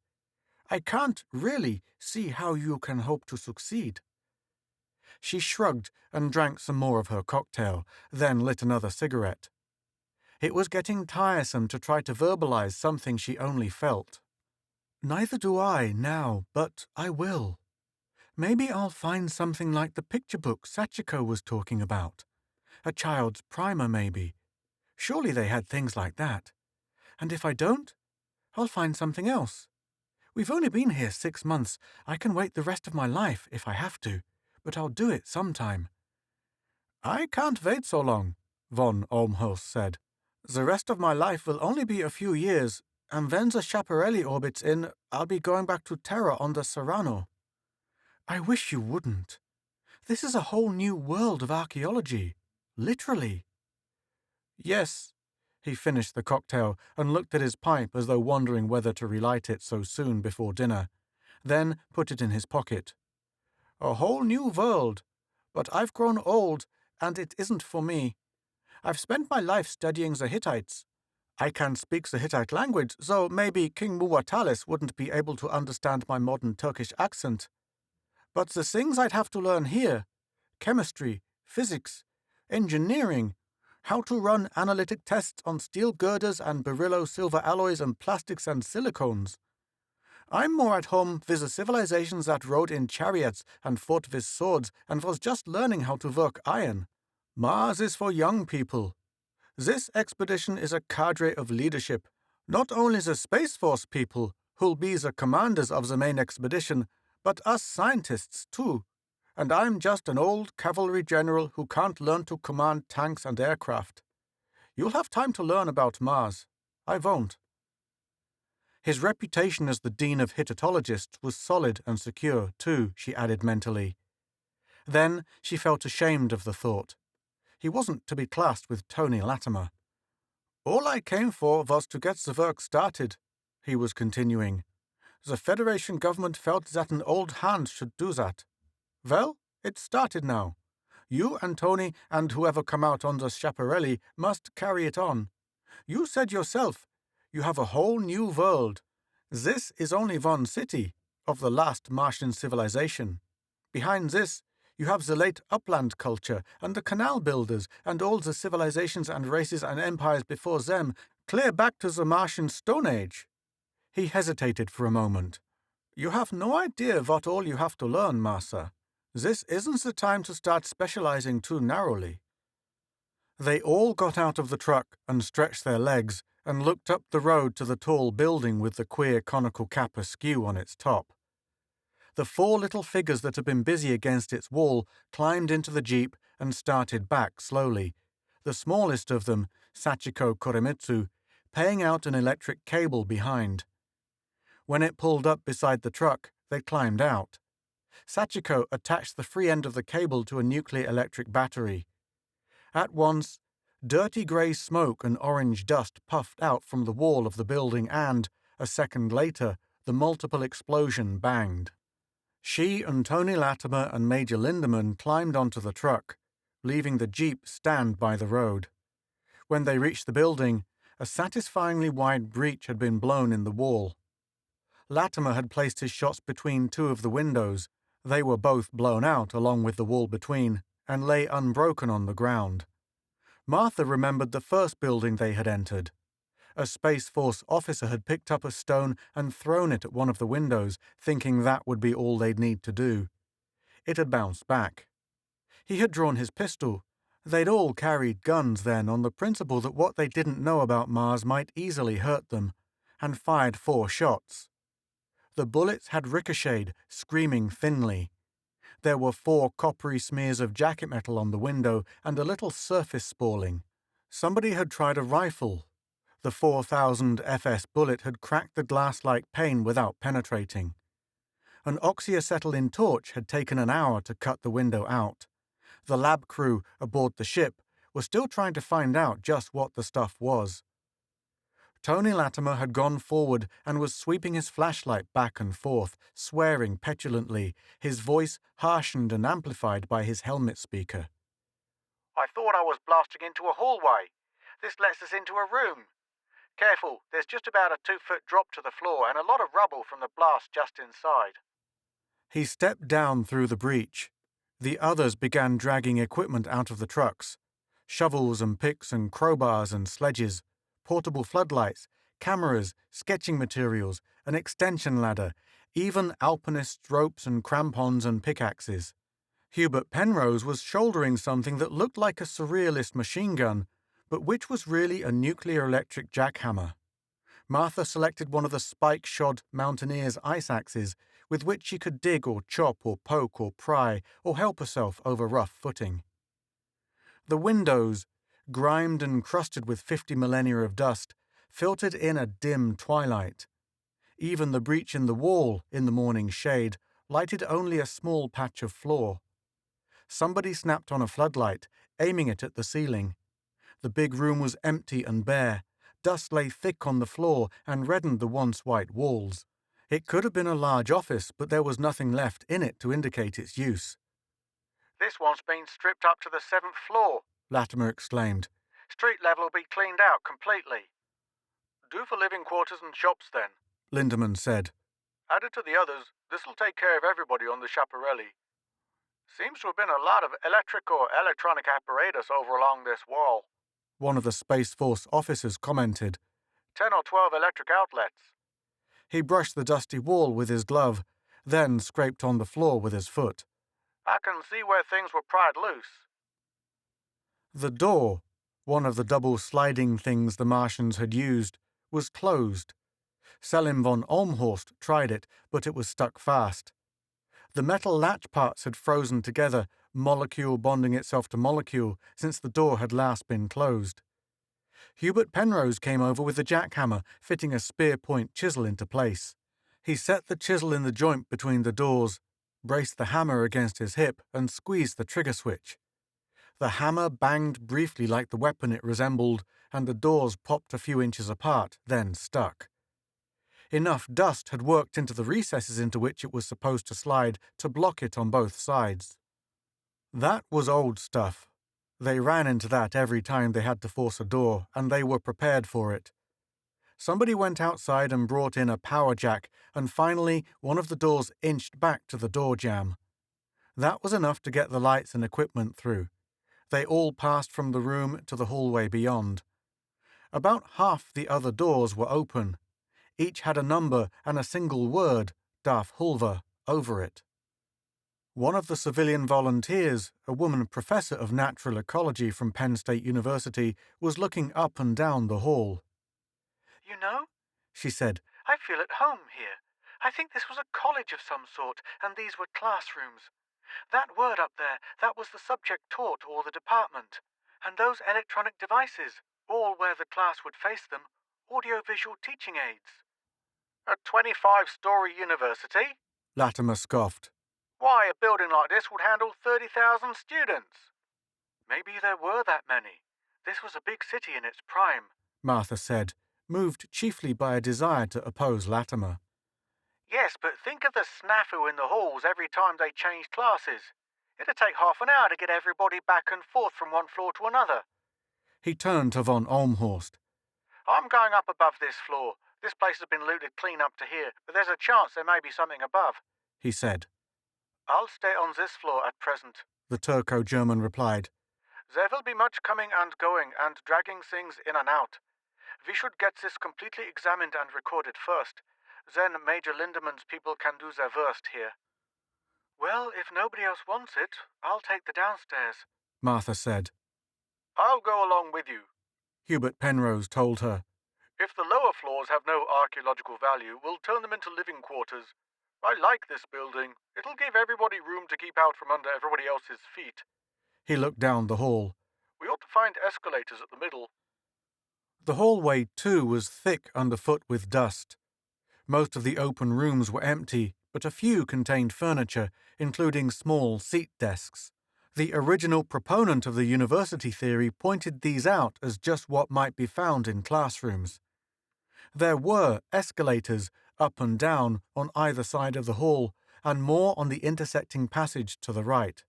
S1: I can't really see how you can hope to succeed. She shrugged and drank some more of her cocktail, then lit another cigarette. It was getting tiresome to try to verbalize something she only felt. Neither do I now, but I will. Maybe I'll find something like the picture book Sachiko was talking about. A child's primer, maybe. Surely they had things like that. And if I don't, I'll find something else. We've only been here 6 months. I can wait the rest of my life if I have to, but I'll do it sometime. I can't wait so long, von Olmhorst said. The rest of my life will only be a few years, and when the Schiaparelli orbit's in, I'll be going back to Terra on the Serrano. I wish you wouldn't. This is a whole new world of archaeology. Literally. Yes. He finished the cocktail and looked at his pipe as though wondering whether to relight it so soon before dinner, then put it in his pocket. A whole new world. But I've grown old, and it isn't for me. I've spent my life studying the Hittites. I can speak the Hittite language, though maybe King Muwatallis wouldn't be able to understand my modern Turkish accent. But the things I'd have to learn here, chemistry, physics, engineering, how to run analytic tests on steel girders and beryllo silver alloys and plastics and silicones. I'm more at home with the civilizations that rode in chariots and fought with swords and was just learning how to work iron. Mars is for young people. This expedition is a cadre of leadership, not only the Space Force people, who'll be the commanders of the main expedition, but us scientists, too. And I'm just an old cavalry general who can't learn to command tanks and aircraft. You'll have time to learn about Mars. I won't. His reputation as the dean of Hittitologists was solid and secure, too, she added mentally. Then she felt ashamed of the thought. He wasn't to be classed with Tony Latimer. All I came for was to get the work started, he was continuing. The Federation government felt that an old hand should do that. Well, it's started now. You and Tony and whoever come out on the Schiaparelli must carry it on. You said yourself, you have a whole new world. This is only one city of the last Martian civilization. Behind this, you have the late upland culture and the canal builders and all the civilizations and races and empires before them, clear back to the Martian Stone Age. He hesitated for a moment. You have no idea what all you have to learn, Massa. This isn't the time to start specializing too narrowly. They all got out of the truck and stretched their legs and looked up the road to the tall building with the queer conical cap askew on its top. The four little figures that had been busy against its wall climbed into the jeep and started back slowly, the smallest of them, Sachiko Koremitsu, paying out an electric cable behind. When it pulled up beside the truck, they climbed out. Sachiko attached the free end of the cable to a nuclear electric battery. At once, dirty grey smoke and orange dust puffed out from the wall of the building and, a second later, the multiple explosion banged. She and Tony Latimer and Major Lindemann climbed onto the truck, leaving the jeep stand by the road. When they reached the building, a satisfyingly wide breach had been blown in the wall. Latimer had placed his shots between two of the windows. They were both blown out along with the wall between, and lay unbroken on the ground. Martha remembered the first building they had entered. A Space Force officer had picked up a stone and thrown it at one of the windows, thinking that would be all they'd need to do. It had bounced back. He had drawn his pistol. They'd all carried guns then on the principle that what they didn't know about Mars might easily hurt them, and fired 4 shots. The bullets had ricocheted, screaming thinly. There were 4 coppery smears of jacket metal on the window and a little surface spalling. Somebody had tried a rifle. The 4000 FS bullet had cracked the glass-like pane without penetrating. An oxyacetylene torch had taken an hour to cut the window out. The lab crew aboard the ship were still trying to find out just what the stuff was. Tony Latimer had gone forward and was sweeping his flashlight back and forth, swearing petulantly, his voice harshened and amplified by his helmet speaker. I thought I was blasting into a hallway. This lets us into a room. Careful, there's just about a 2-foot drop to the floor and a lot of rubble from the blast just inside. He stepped down through the breach. The others began dragging equipment out of the trucks. Shovels and picks and crowbars and sledges, portable floodlights, cameras, sketching materials, an extension ladder, even alpinist ropes and crampons and pickaxes. Hubert Penrose was shouldering something that looked like a surrealist machine gun, but which was really a nuclear electric jackhammer. Martha selected one of the spike-shod mountaineer's ice axes, with which she could dig or chop or poke or pry or help herself over rough footing. The windows, grimed and crusted with 50 millennia of dust, filtered in a dim twilight. Even the breach in the wall, in the morning shade, lighted only a small patch of floor. Somebody snapped on a floodlight, aiming it at the ceiling. The big room was empty and bare. Dust lay thick on the floor and reddened the once white walls. It could have been a large office, but there was nothing left in it to indicate its use. This one's been stripped up to the 7th floor, Latimer exclaimed. Street level will be cleaned out completely. Do for living quarters and shops then, Lindemann said. Added to the others, This'll take care of everybody on the Schiaparelli. Seems to have been a lot of electric or electronic apparatus over along this wall. One of the Space Force officers commented. 10 or 12 electric outlets. He brushed the dusty wall with his glove, then scraped on the floor with his foot. I can see where things were pried loose. The door, one of the double sliding things the Martians had used, was closed. Selim von Olmhorst tried it, but it was stuck fast. The metal latch parts had frozen together, molecule bonding itself to molecule, since the door had last been closed. Hubert Penrose came over with a jackhammer, fitting a spear-point chisel into place. He set the chisel in the joint between the doors, braced the hammer against his hip, and squeezed the trigger switch. The hammer banged briefly like the weapon it resembled, and the doors popped a few inches apart, then stuck. Enough dust had worked into the recesses into which it was supposed to slide to block it on both sides. That was old stuff. They ran into that every time they had to force a door, and they were prepared for it. Somebody went outside and brought in a power jack, and finally one of the doors inched back to the door jamb. That was enough to get the lights and equipment through. They all passed from the room to the hallway beyond. About half the other doors were open. Each had a number and a single word, Darth Hulver, over it. One of the civilian volunteers, a woman professor of natural ecology from Penn State University, was looking up and down the hall. You know, she said, I feel at home here. I think this was a college of some sort, and these were classrooms. That word up there, that was the subject taught or the department. And those electronic devices, all where the class would face them, audiovisual teaching aids. A 25-story university? Latimer scoffed. Why, a building like this would handle 30,000 students. Maybe there were that many. This was a big city in its prime, Martha said, moved chiefly by a desire to oppose Latimer. Yes, but think of the snafu in the halls every time they changed classes. It'd take half an hour to get everybody back and forth from one floor to another. He turned to von Olmhorst. I'm going up above this floor. This place has been looted clean up to here, but there's a chance there may be something above, he said. I'll stay on this floor at present, the Turco-German replied. There will be much coming and going and dragging things in and out. We should get this completely examined and recorded first. Then Major Lindemann's people can do their worst here. Well, if nobody else wants it, I'll take the downstairs, Martha said. I'll go along with you, Hubert Penrose told her. If the lower floors have no archaeological value, we'll turn them into living quarters. I like this building. It'll give everybody room to keep out from under everybody else's feet. He looked down the hall. We ought to find escalators at the middle. The hallway, too, was thick underfoot with dust. Most of the open rooms were empty, but a few contained furniture, including small seat desks. The original proponent of the university theory pointed these out as just what might be found in classrooms. There were escalators up and down on either side of the hall, and more on the intersecting passage to the right.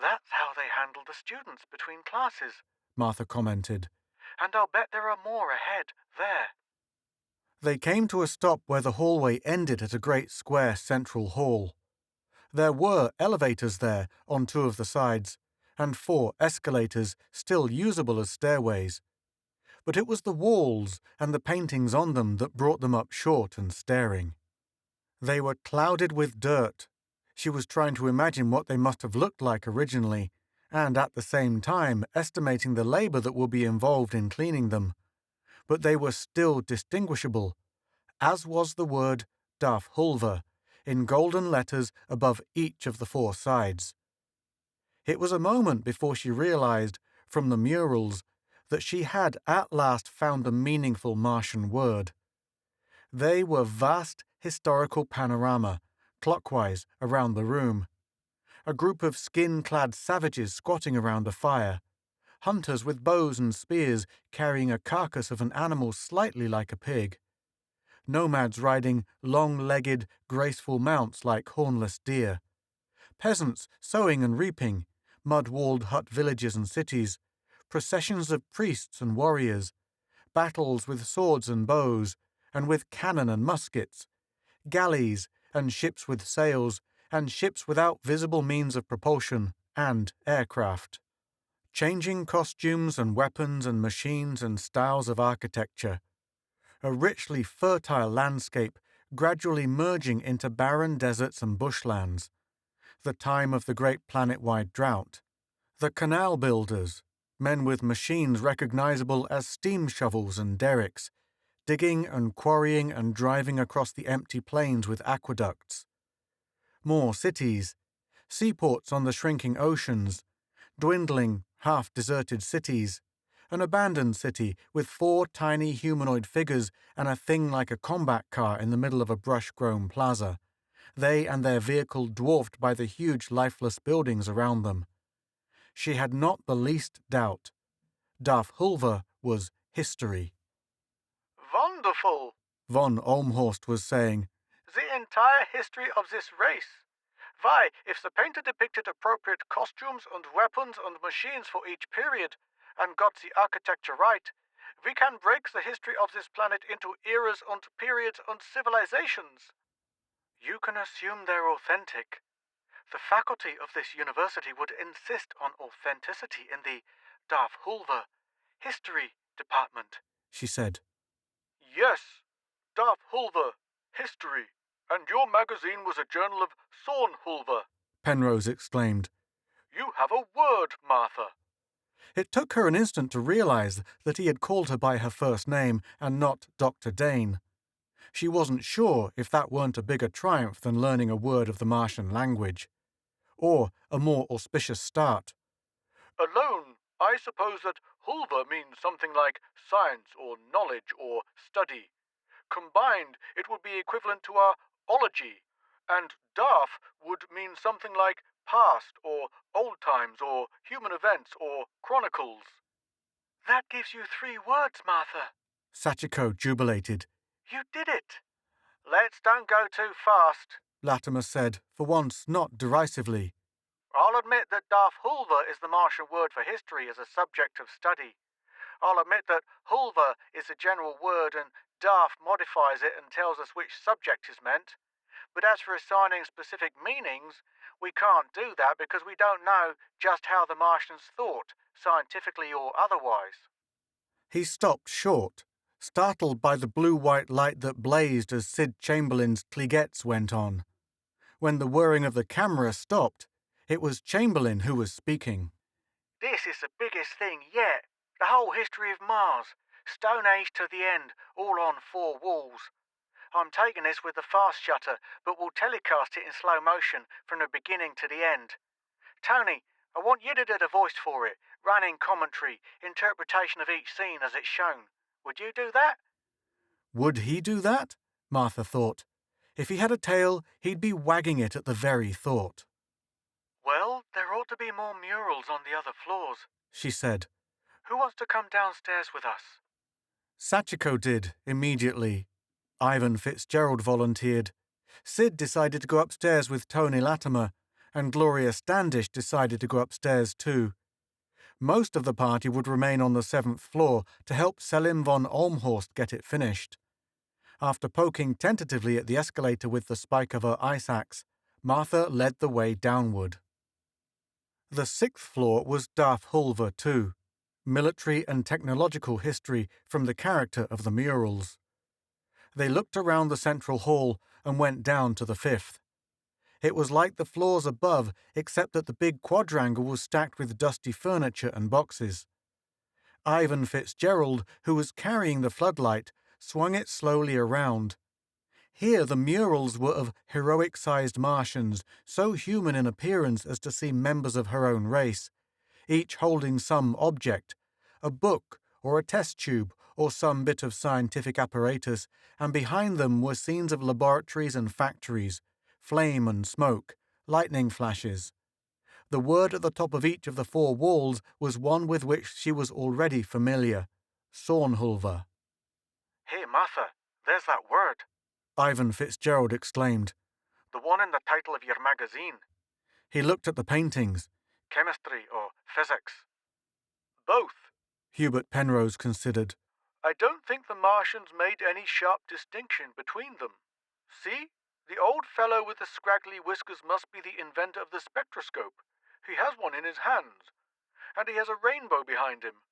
S1: That's how they handle the students between classes, Martha commented. And I'll bet there are more ahead, there. They came to a stop where the hallway ended at a great square central hall. There were elevators there on two of the sides, and 4 escalators still usable as stairways. But it was the walls and the paintings on them that brought them up short and staring. They were clouded with dirt. She was trying to imagine what they must have looked like originally, and at the same time estimating the labor that would be involved in cleaning them. But they were still distinguishable, as was the word Darth Hulver, in golden letters above each of the 4 sides. It was a moment before she realized, from the murals, that she had at last found the meaningful Martian word. They were vast historical panorama, clockwise around the room. A group of skin-clad savages squatting around a fire, hunters with bows and spears carrying a carcass of an animal slightly like a pig, nomads riding long-legged, graceful mounts like hornless deer, peasants sowing and reaping, mud-walled hut villages and cities, processions of priests and warriors, battles with swords and bows, and with cannon and muskets, galleys, and ships with sails, and ships without visible means of propulsion, and aircraft. Changing costumes and weapons and machines and styles of architecture. A richly fertile landscape gradually merging into barren deserts and bushlands. The time of the great planet-wide drought. The canal builders, men with machines recognizable as steam shovels and derricks, digging and quarrying and driving across the empty plains with aqueducts. More cities, seaports on the shrinking oceans, dwindling, half-deserted cities, an abandoned city with 4 tiny humanoid figures and a thing like a combat car in the middle of a brush-grown plaza, they and their vehicle dwarfed by the huge lifeless buildings around them. She had not the least doubt. Darth Hulver was history.
S2: Wonderful,
S1: Von Olmhorst was saying.
S2: The entire history of this race. Why, if the painter depicted appropriate costumes and weapons and machines for each period, and got the architecture right, we can break the history of this planet into eras and periods and civilizations. You can assume they're authentic. The faculty of this university would insist on authenticity in the Darth Hulver History Department,
S1: She said.
S2: Yes, Darth Hulver History. And your magazine was a journal of Sorn Hulver,
S1: Penrose exclaimed.
S2: You have a word, Martha.
S1: It took her an instant to realize that he had called her by her first name and not Dr. Dane. She wasn't sure if that weren't a bigger triumph than learning a word of the Martian language, or a more auspicious start.
S2: Alone, I suppose that Hulver means something like science or knowledge or study. Combined, it would be equivalent to our ology, and Darth would mean something like past or old times or human events or chronicles. That gives you 3 words, Martha,
S1: Sachiko jubilated.
S2: You did it. Let's don't go too fast,
S1: Latimer said, for once not derisively.
S2: I'll admit that Darth Hulver is the Martian word for history as a subject of study. I'll admit that Hulver is a general word and Darth modifies it and tells us which subject is meant. But as for assigning specific meanings, we can't do that because we don't know just how the Martians thought, scientifically or otherwise.
S1: He stopped short, startled by the blue-white light that blazed as Sid Chamberlain's Clegettes went on. When the whirring of the camera stopped, it was Chamberlain who was speaking.
S2: This is the biggest thing yet. The whole history of Mars. Stone Age to the end, all on 4 walls. I'm taking this with the fast shutter, but will telecast it in slow motion from the beginning to the end. Tony, I want you to do the voice for it, running commentary, interpretation of each scene as it's shown. Would you do that?
S1: Would he do that? Martha thought. If he had a tail, he'd be wagging it at the very thought.
S2: Well, there ought to be more murals on the other floors,
S1: she said.
S2: Who wants to come downstairs with us?
S1: Sachiko did, immediately. Ivan Fitzgerald volunteered. Sid decided to go upstairs with Tony Latimer, and Gloria Standish decided to go upstairs too. Most of the party would remain on the 7th floor to help Selim von Olmhorst get it finished. After poking tentatively at the escalator with the spike of her ice axe, Martha led the way downward. The 6th floor was Darth Hulver too, military and technological history from the character of the murals. They looked around the central hall and went down to the 5th. It was like the floors above, except that the big quadrangle was stacked with dusty furniture and boxes. Ivan Fitzgerald, who was carrying the floodlight, swung it slowly around. Here the murals were of heroic-sized Martians, so human in appearance as to seem members of her own race, each holding some object, a book or a test tube or some bit of scientific apparatus, and behind them were scenes of laboratories and factories, flame and smoke, lightning flashes. The word at the top of each of the 4 walls was one with which she was already familiar, Sornhulver.
S2: Hey, Martha, there's that word,
S1: Ivan Fitzgerald exclaimed.
S2: The one in the title of your magazine.
S1: He looked at the paintings.
S2: Chemistry or physics? Both,
S1: Hubert Penrose considered.
S2: I don't think the Martians made any sharp distinction between them. See? The old fellow with the scraggly whiskers must be the inventor of the spectroscope. He has one in his hands, and he has a rainbow behind him.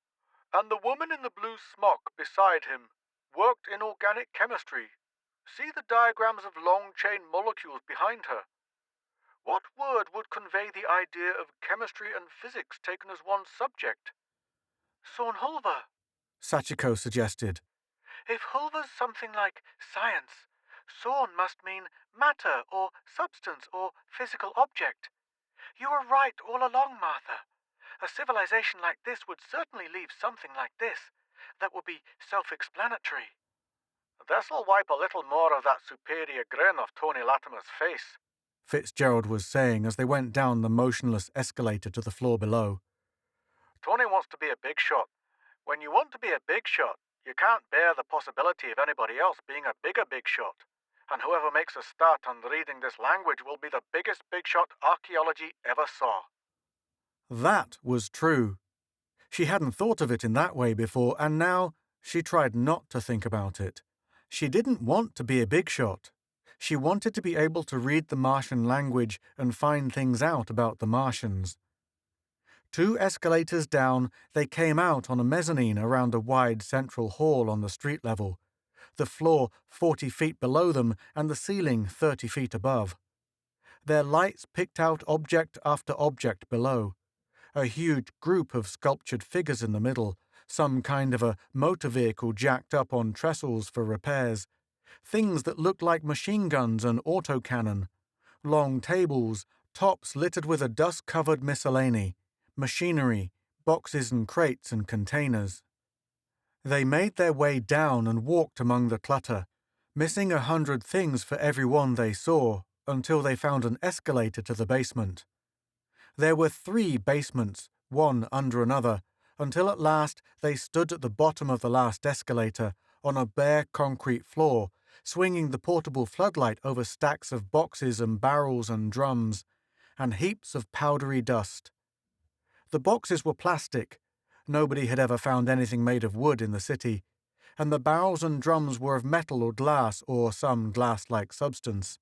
S2: And the woman in the blue smock beside him worked in organic chemistry. See the diagrams of long-chain molecules behind her. What word would convey the idea of chemistry and physics taken as one subject? Sornhulva,
S1: Sachiko suggested.
S2: If Hulva's something like science, Sorn must mean matter or substance or physical object. You were right all along, Martha. A civilization like this would certainly leave something like this. That would be self-explanatory. This'll wipe a little more of that superior grin off Tony Latimer's face,
S1: Fitzgerald was saying as they went down the motionless escalator to the floor below.
S2: Tony wants to be a big shot. When you want to be a big shot, you can't bear the possibility of anybody else being a bigger big shot. And whoever makes a start on reading this language will be the biggest big shot archaeology ever saw.
S1: That was true. She hadn't thought of it in that way before, and now she tried not to think about it. She didn't want to be a big shot. She wanted to be able to read the Martian language and find things out about the Martians. 2 escalators down, they came out on a mezzanine around a wide central hall on the street level, the floor 40 feet below them and the ceiling 30 feet above. Their lights picked out object after object below. A huge group of sculptured figures in the middle, some kind of a motor vehicle jacked up on trestles for repairs, things that looked like machine guns and autocannon, long tables, tops littered with a dust-covered miscellany, machinery, boxes and crates and containers. They made their way down and walked among the clutter, missing 100 things for every one they saw, until they found an escalator to the basement. There were 3 basements, one under another, until at last they stood at the bottom of the last escalator, on a bare concrete floor, swinging the portable floodlight over stacks of boxes and barrels and drums, and heaps of powdery dust. The boxes were plastic. Nobody had ever found anything made of wood in the city, and the barrels and drums were of metal or glass or some glass-like substance.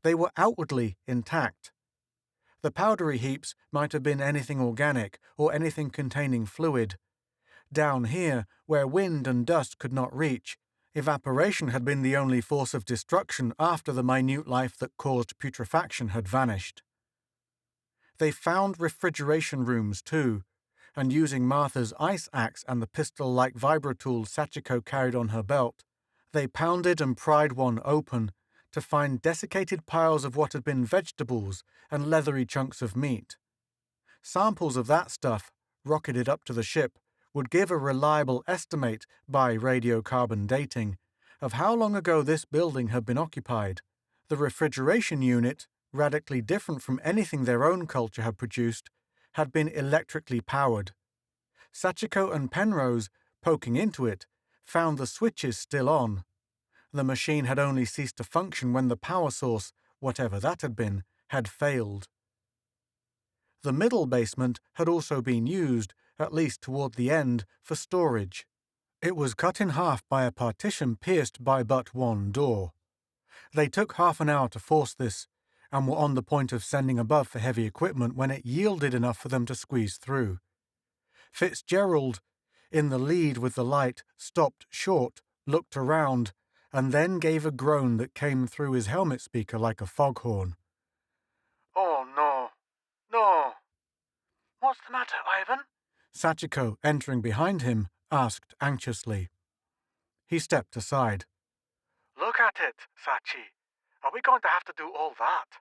S1: They were outwardly intact. The powdery heaps might have been anything organic or anything containing fluid. Down here, where wind and dust could not reach, evaporation had been the only force of destruction after the minute life that caused putrefaction had vanished. They found refrigeration rooms too, and using Martha's ice axe and the pistol-like vibrotool Sachiko carried on her belt, they pounded and pried one open to find desiccated piles of what had been vegetables and leathery chunks of meat. Samples of that stuff, rocketed up to the ship, would give a reliable estimate, by radiocarbon dating, of how long ago this building had been occupied. The refrigeration unit, radically different from anything their own culture had produced, had been electrically powered. Sachiko and Penrose, poking into it, found the switches still on. The machine had only ceased to function when the power source, whatever that had been, had failed. The middle basement had also been used, at least toward the end, for storage. It was cut in half by a partition pierced by but one door. They took half an hour to force this, and were on the point of sending above for heavy equipment when it yielded enough for them to squeeze through. Fitzgerald, in the lead with the light, stopped short, looked around, and then gave a groan that came through his helmet speaker like a foghorn.
S2: Oh, no. No. What's the matter, Ivan?
S1: Sachiko, entering behind him, asked anxiously. He stepped aside.
S2: Look at it, Sachi. Are we going to have to do all that?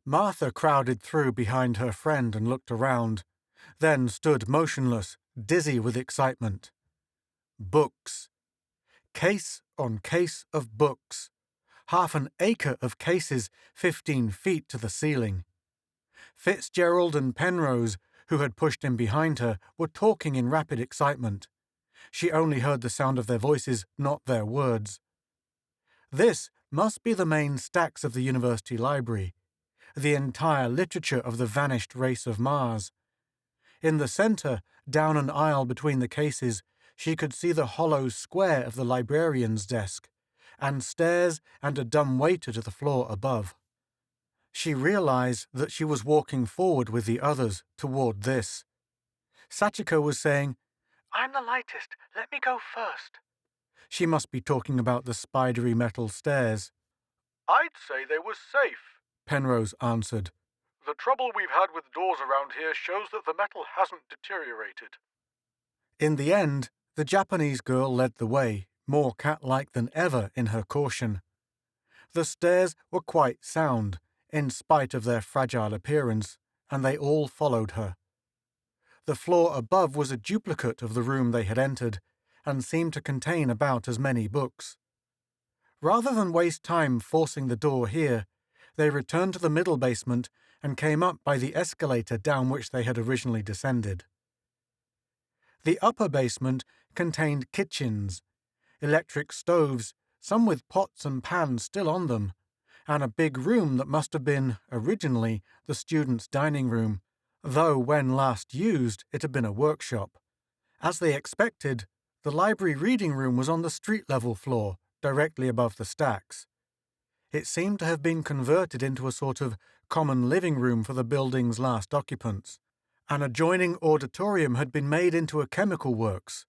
S1: Martha crowded through behind her friend and looked around, then stood motionless, dizzy with excitement. Books. Case on case of books. Half an acre of cases, 15 feet to the ceiling. Fitzgerald and Penrose, who had pushed in behind her, were talking in rapid excitement. She only heard the sound of their voices, not their words. This must be the main stacks of the university library, the entire literature of the vanished race of Mars. In the center, down an aisle between the cases, she could see the hollow square of the librarian's desk, and stairs and a dumb waiter to the floor above. She realized that she was walking forward with the others toward this. Sachiko was saying,
S2: I'm the lightest. Let me go first.
S1: she must be talking about the spidery metal stairs.
S2: I'd say they were safe,
S1: Penrose answered.
S2: The trouble we've had with doors around here shows that the metal hasn't deteriorated.
S1: In the end, the Japanese girl led the way, more cat-like than ever in her caution. The stairs were quite sound, in spite of their fragile appearance, and they all followed her. The floor above was a duplicate of the room they had entered, and seemed to contain about as many books. Rather than waste time forcing the door here, they returned to the middle basement and came up by the escalator down which they had originally descended. The upper basement contained kitchens, electric stoves, some with pots and pans still on them, and a big room that must have been, originally, the students' dining room, though when last used it had been a workshop. As they expected, the library reading room was on the street-level floor, directly above the stacks. It seemed to have been converted into a sort of common living room for the building's last occupants. An adjoining auditorium had been made into a chemical works.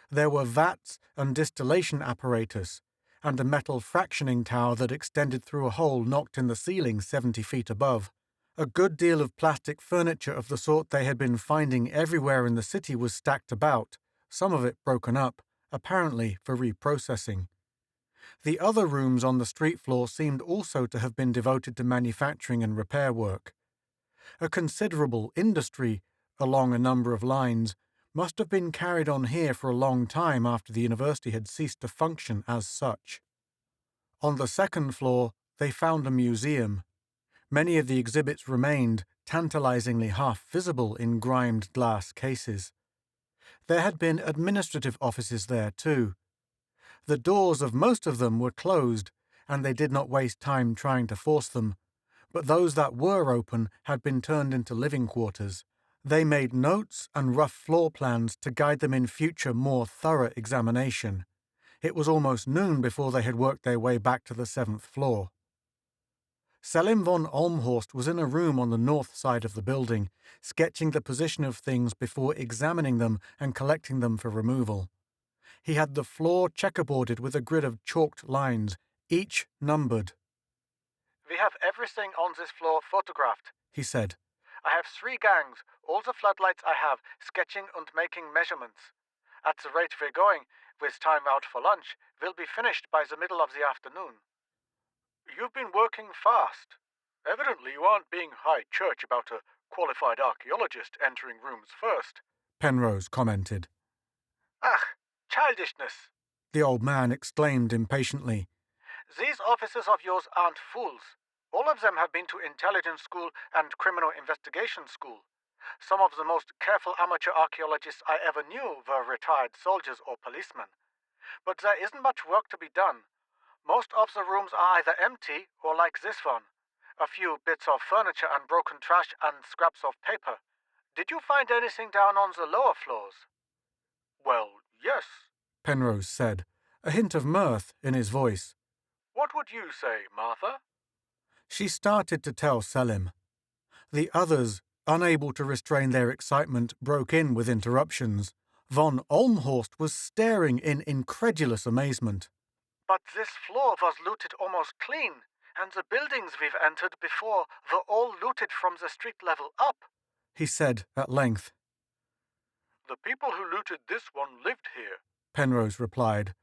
S1: There were vats and distillation apparatus, and a metal fractioning tower that extended through a hole knocked in the ceiling 70 feet above. A good deal of plastic furniture of the sort they had been finding everywhere in the city was stacked about, some of it broken up, apparently for reprocessing. The other rooms on the street floor seemed also to have been devoted to manufacturing and repair work. A considerable industry, along a number of lines, must have been carried on here for a long time after the university had ceased to function as such. On the second floor, they found a museum. Many of the exhibits remained, tantalizingly half visible in grimed glass cases. There had been administrative offices there, too. The doors of most of them were closed, and they did not waste time trying to force them, but those that were open had been turned into living quarters. They made notes and rough floor plans to guide them in future more thorough examination. It was almost noon before they had worked their way back to the 7th floor. Selim von Olmhorst was in a room on the north side of the building, sketching the position of things before examining them and collecting them for removal. He had the floor checkerboarded with a grid of chalked lines, each numbered.
S2: We have everything on this floor photographed,
S1: he said.
S2: I have 3 gangs, all the floodlights I have, sketching and making measurements. At the rate we're going, with time out for lunch, we'll be finished by the middle of the afternoon. You've been working fast. Evidently you aren't being high church about a qualified archaeologist entering rooms first,
S1: Penrose commented.
S2: Ach, childishness,
S1: the old man exclaimed impatiently.
S2: These officers of yours aren't fools. All of them have been to intelligence school and criminal investigation school. Some of the most careful amateur archaeologists I ever knew were retired soldiers or policemen. But there isn't much work to be done. Most of the rooms are either empty or like this one. A few bits of furniture and broken trash and scraps of paper. Did you find anything down on the lower floors? Well, yes,
S1: Penrose said, a hint of mirth in his voice.
S2: What would you say, Martha?
S1: She started to tell Selim. The others, unable to restrain their excitement, broke in with interruptions. Von Olmhorst was staring in incredulous amazement.
S2: But this floor was looted almost clean, and the buildings we've entered before were all looted from the street level up,
S1: he said at length.
S2: The people who looted this one lived here,
S1: Penrose replied.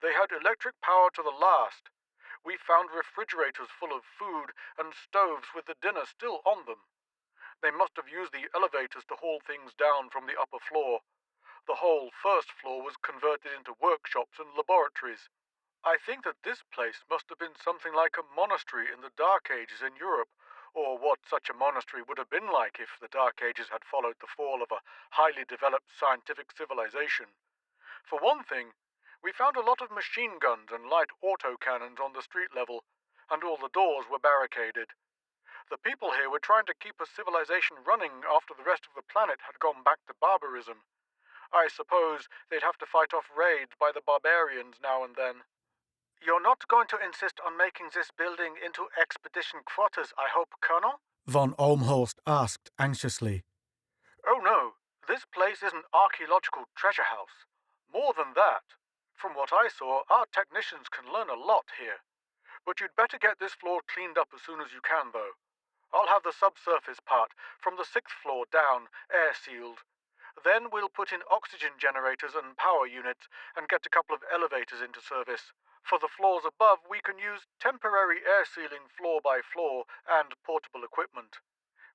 S2: They had electric power to the last. We found refrigerators full of food and stoves with the dinner still on them. They must have used the elevators to haul things down from the upper floor. The whole first floor was converted into workshops and laboratories. I think that this place must have been something like a monastery in the Dark Ages in Europe, or what such a monastery would have been like if the Dark Ages had followed the fall of a highly developed scientific civilization. For one thing, we found a lot of machine guns and light autocannons on the street level, and all the doors were barricaded. The people here were trying to keep a civilization running after the rest of the planet had gone back to barbarism. I suppose they'd have to fight off raids by the barbarians now and then. You're not going to insist on making this building into expedition quarters, I hope, Colonel?
S1: Von Olmhorst asked anxiously.
S2: Oh no, this place is an archaeological treasure house. More than that. From what I saw, our technicians can learn a lot here. But you'd better get this floor cleaned up as soon as you can, though. I'll have the subsurface part, from the 6th floor down, air-sealed. Then we'll put in oxygen generators and power units and get a couple of elevators into service. For the floors above, we can use temporary air sealing floor by floor and portable equipment.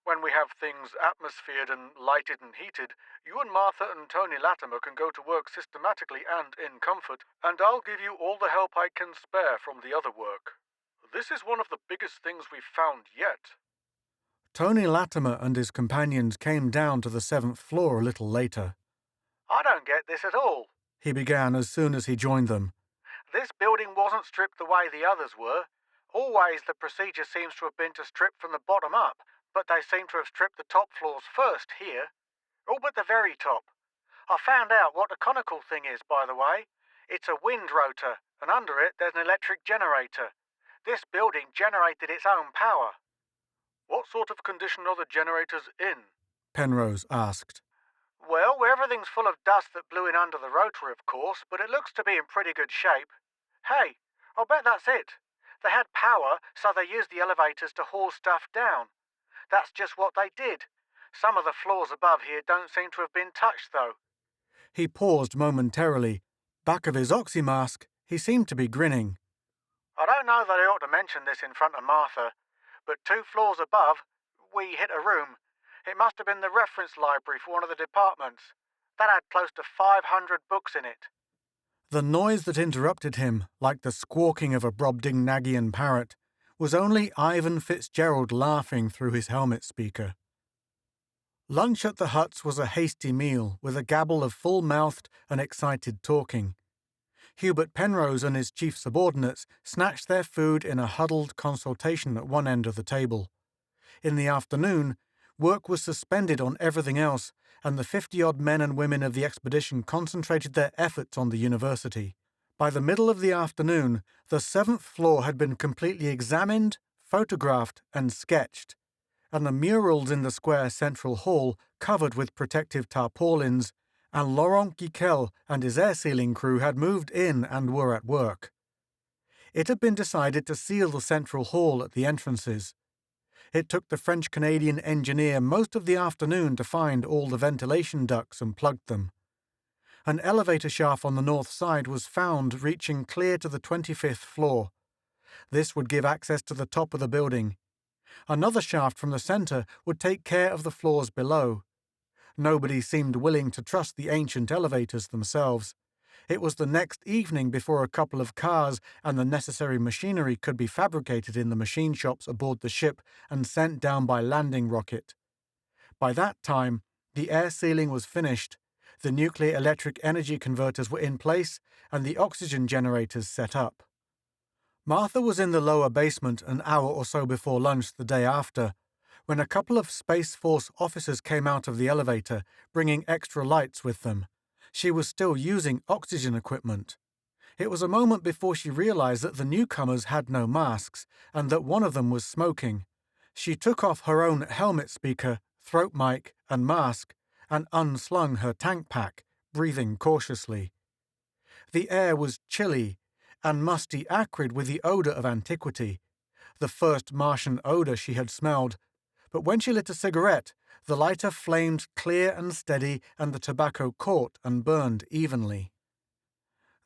S2: When we have things atmosphered and lighted and heated, you and Martha and Tony Latimer can go to work systematically and in comfort, and I'll give you all the help I can spare from the other work. This is one of the biggest things we've found yet.
S1: Tony Latimer and his companions came down to the 7th floor a little later.
S2: I don't get this at all,
S1: he began as soon as he joined them.
S2: This building wasn't stripped the way the others were. Always the procedure seems to have been to strip from the bottom up, but they seem to have stripped the top floors first here. All but the very top. I found out what a conical thing is, by the way. It's a wind rotor, and under it there's an electric generator. This building generated its own power. What sort of condition are the generators in?
S1: Penrose asked.
S2: Well, everything's full of dust that blew in under the rotor, of course, but it looks to be in pretty good shape. Hey, I'll bet that's it. They had power, so they used the elevators to haul stuff down. That's just what they did. Some of the floors above here don't seem to have been touched, though.
S1: He paused momentarily. Back of his oxymask, he seemed to be grinning.
S2: I don't know that I ought to mention this in front of Martha, but 2 floors above, we hit a room. It must have been the reference library for one of the departments. That had close to 500 books in it.
S1: The noise that interrupted him, like the squawking of a Brobdingnagian parrot, was only Ivan Fitzgerald laughing through his helmet speaker. Lunch at the huts was a hasty meal with a gabble of full-mouthed and excited talking. Hubert Penrose and his chief subordinates snatched their food in a huddled consultation at one end of the table. In the afternoon, work was suspended on everything else, and the 50-odd men and women of the expedition concentrated their efforts on the university. By the middle of the afternoon, the 7th floor had been completely examined, photographed, and sketched, and the murals in the square central hall covered with protective tarpaulins, and Laurent Guiquel and his air-sealing crew had moved in and were at work. It had been decided to seal the central hall at the entrances. It took the French-Canadian engineer most of the afternoon to find all the ventilation ducts and plug them. An elevator shaft on the north side was found reaching clear to the 25th floor. This would give access to the top of the building. Another shaft from the center would take care of the floors below. Nobody seemed willing to trust the ancient elevators themselves. It was the next evening before a couple of cars and the necessary machinery could be fabricated in the machine shops aboard the ship and sent down by landing rocket. By that time, the air sealing was finished, the nuclear electric energy converters were in place, and the oxygen generators set up. Martha was in the lower basement an hour or so before lunch the day after, when a couple of Space Force officers came out of the elevator, bringing extra lights with them. She was still using oxygen equipment. It was a moment before she realized that the newcomers had no masks, and that one of them was smoking. She took off her own helmet speaker, throat mic, and mask, and unslung her tank pack, breathing cautiously. The air was chilly, and musty acrid with the odor of antiquity, the first Martian odor she had smelled. But when she lit a cigarette, the lighter flamed clear and steady, and the tobacco caught and burned evenly.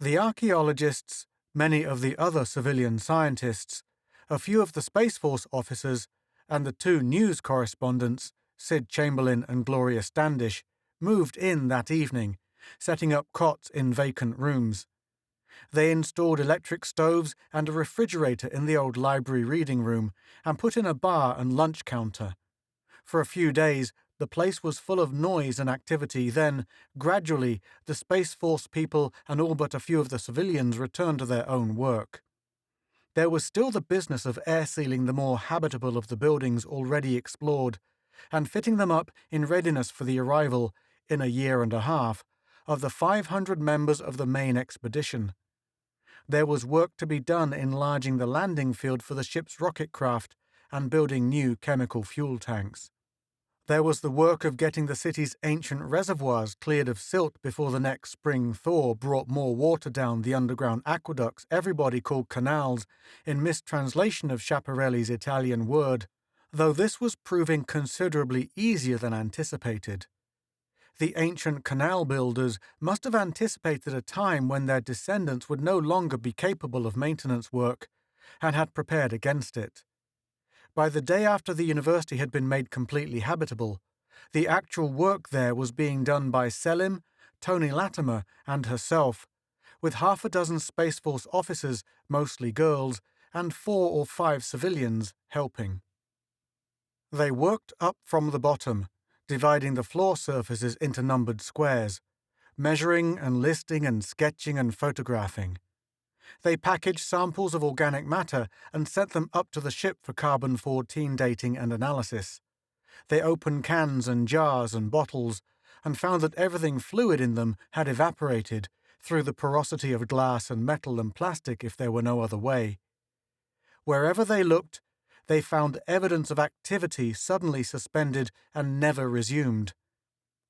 S1: The archaeologists, many of the other civilian scientists, a few of the Space Force officers, and the 2 news correspondents, Sid Chamberlain and Gloria Standish, moved in that evening, setting up cots in vacant rooms. They installed electric stoves and a refrigerator in the old library reading room, and put in a bar and lunch counter. For a few days, the place was full of noise and activity. Then, gradually, the Space Force people and all but a few of the civilians returned to their own work. There was still the business of air sealing the more habitable of the buildings already explored, and fitting them up in readiness for the arrival, in a year and a half, of the 500 members of the main expedition. There was work to be done enlarging the landing field for the ship's rocket craft and building new chemical fuel tanks. There was the work of getting the city's ancient reservoirs cleared of silt before the next spring thaw brought more water down the underground aqueducts everybody called canals in mistranslation of Schiaparelli's Italian word, though this was proving considerably easier than anticipated. The ancient canal builders must have anticipated a time when their descendants would no longer be capable of maintenance work, and had prepared against it. By the day after the university had been made completely habitable, the actual work there was being done by Selim, Tony Latimer, and herself, with half a dozen Space Force officers, mostly girls, and 4 or 5 civilians helping. They worked up from the bottom, dividing the floor surfaces into numbered squares, measuring and listing and sketching and photographing. They packaged samples of organic matter and sent them up to the ship for carbon-14 dating and analysis. They opened cans and jars and bottles and found that everything fluid in them had evaporated through the porosity of glass and metal and plastic if there were no other way. Wherever they looked, they found evidence of activity suddenly suspended and never resumed.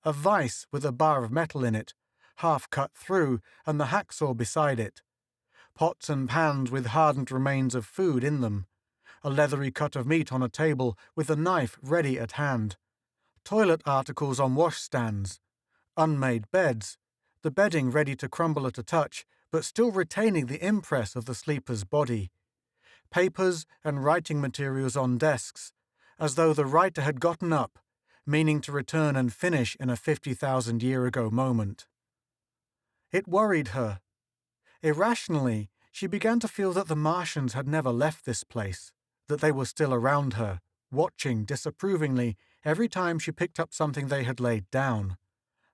S1: A vise with a bar of metal in it, half cut through, and the hacksaw beside it. Pots and pans with hardened remains of food in them, a leathery cut of meat on a table with a knife ready at hand, toilet articles on washstands, unmade beds, the bedding ready to crumble at a touch, but still retaining the impress of the sleeper's body, papers and writing materials on desks, as though the writer had gotten up, meaning to return and finish in a 50,000-year-ago moment. It worried her. Irrationally, she began to feel that the Martians had never left this place, that they were still around her, watching disapprovingly every time she picked up something they had laid down.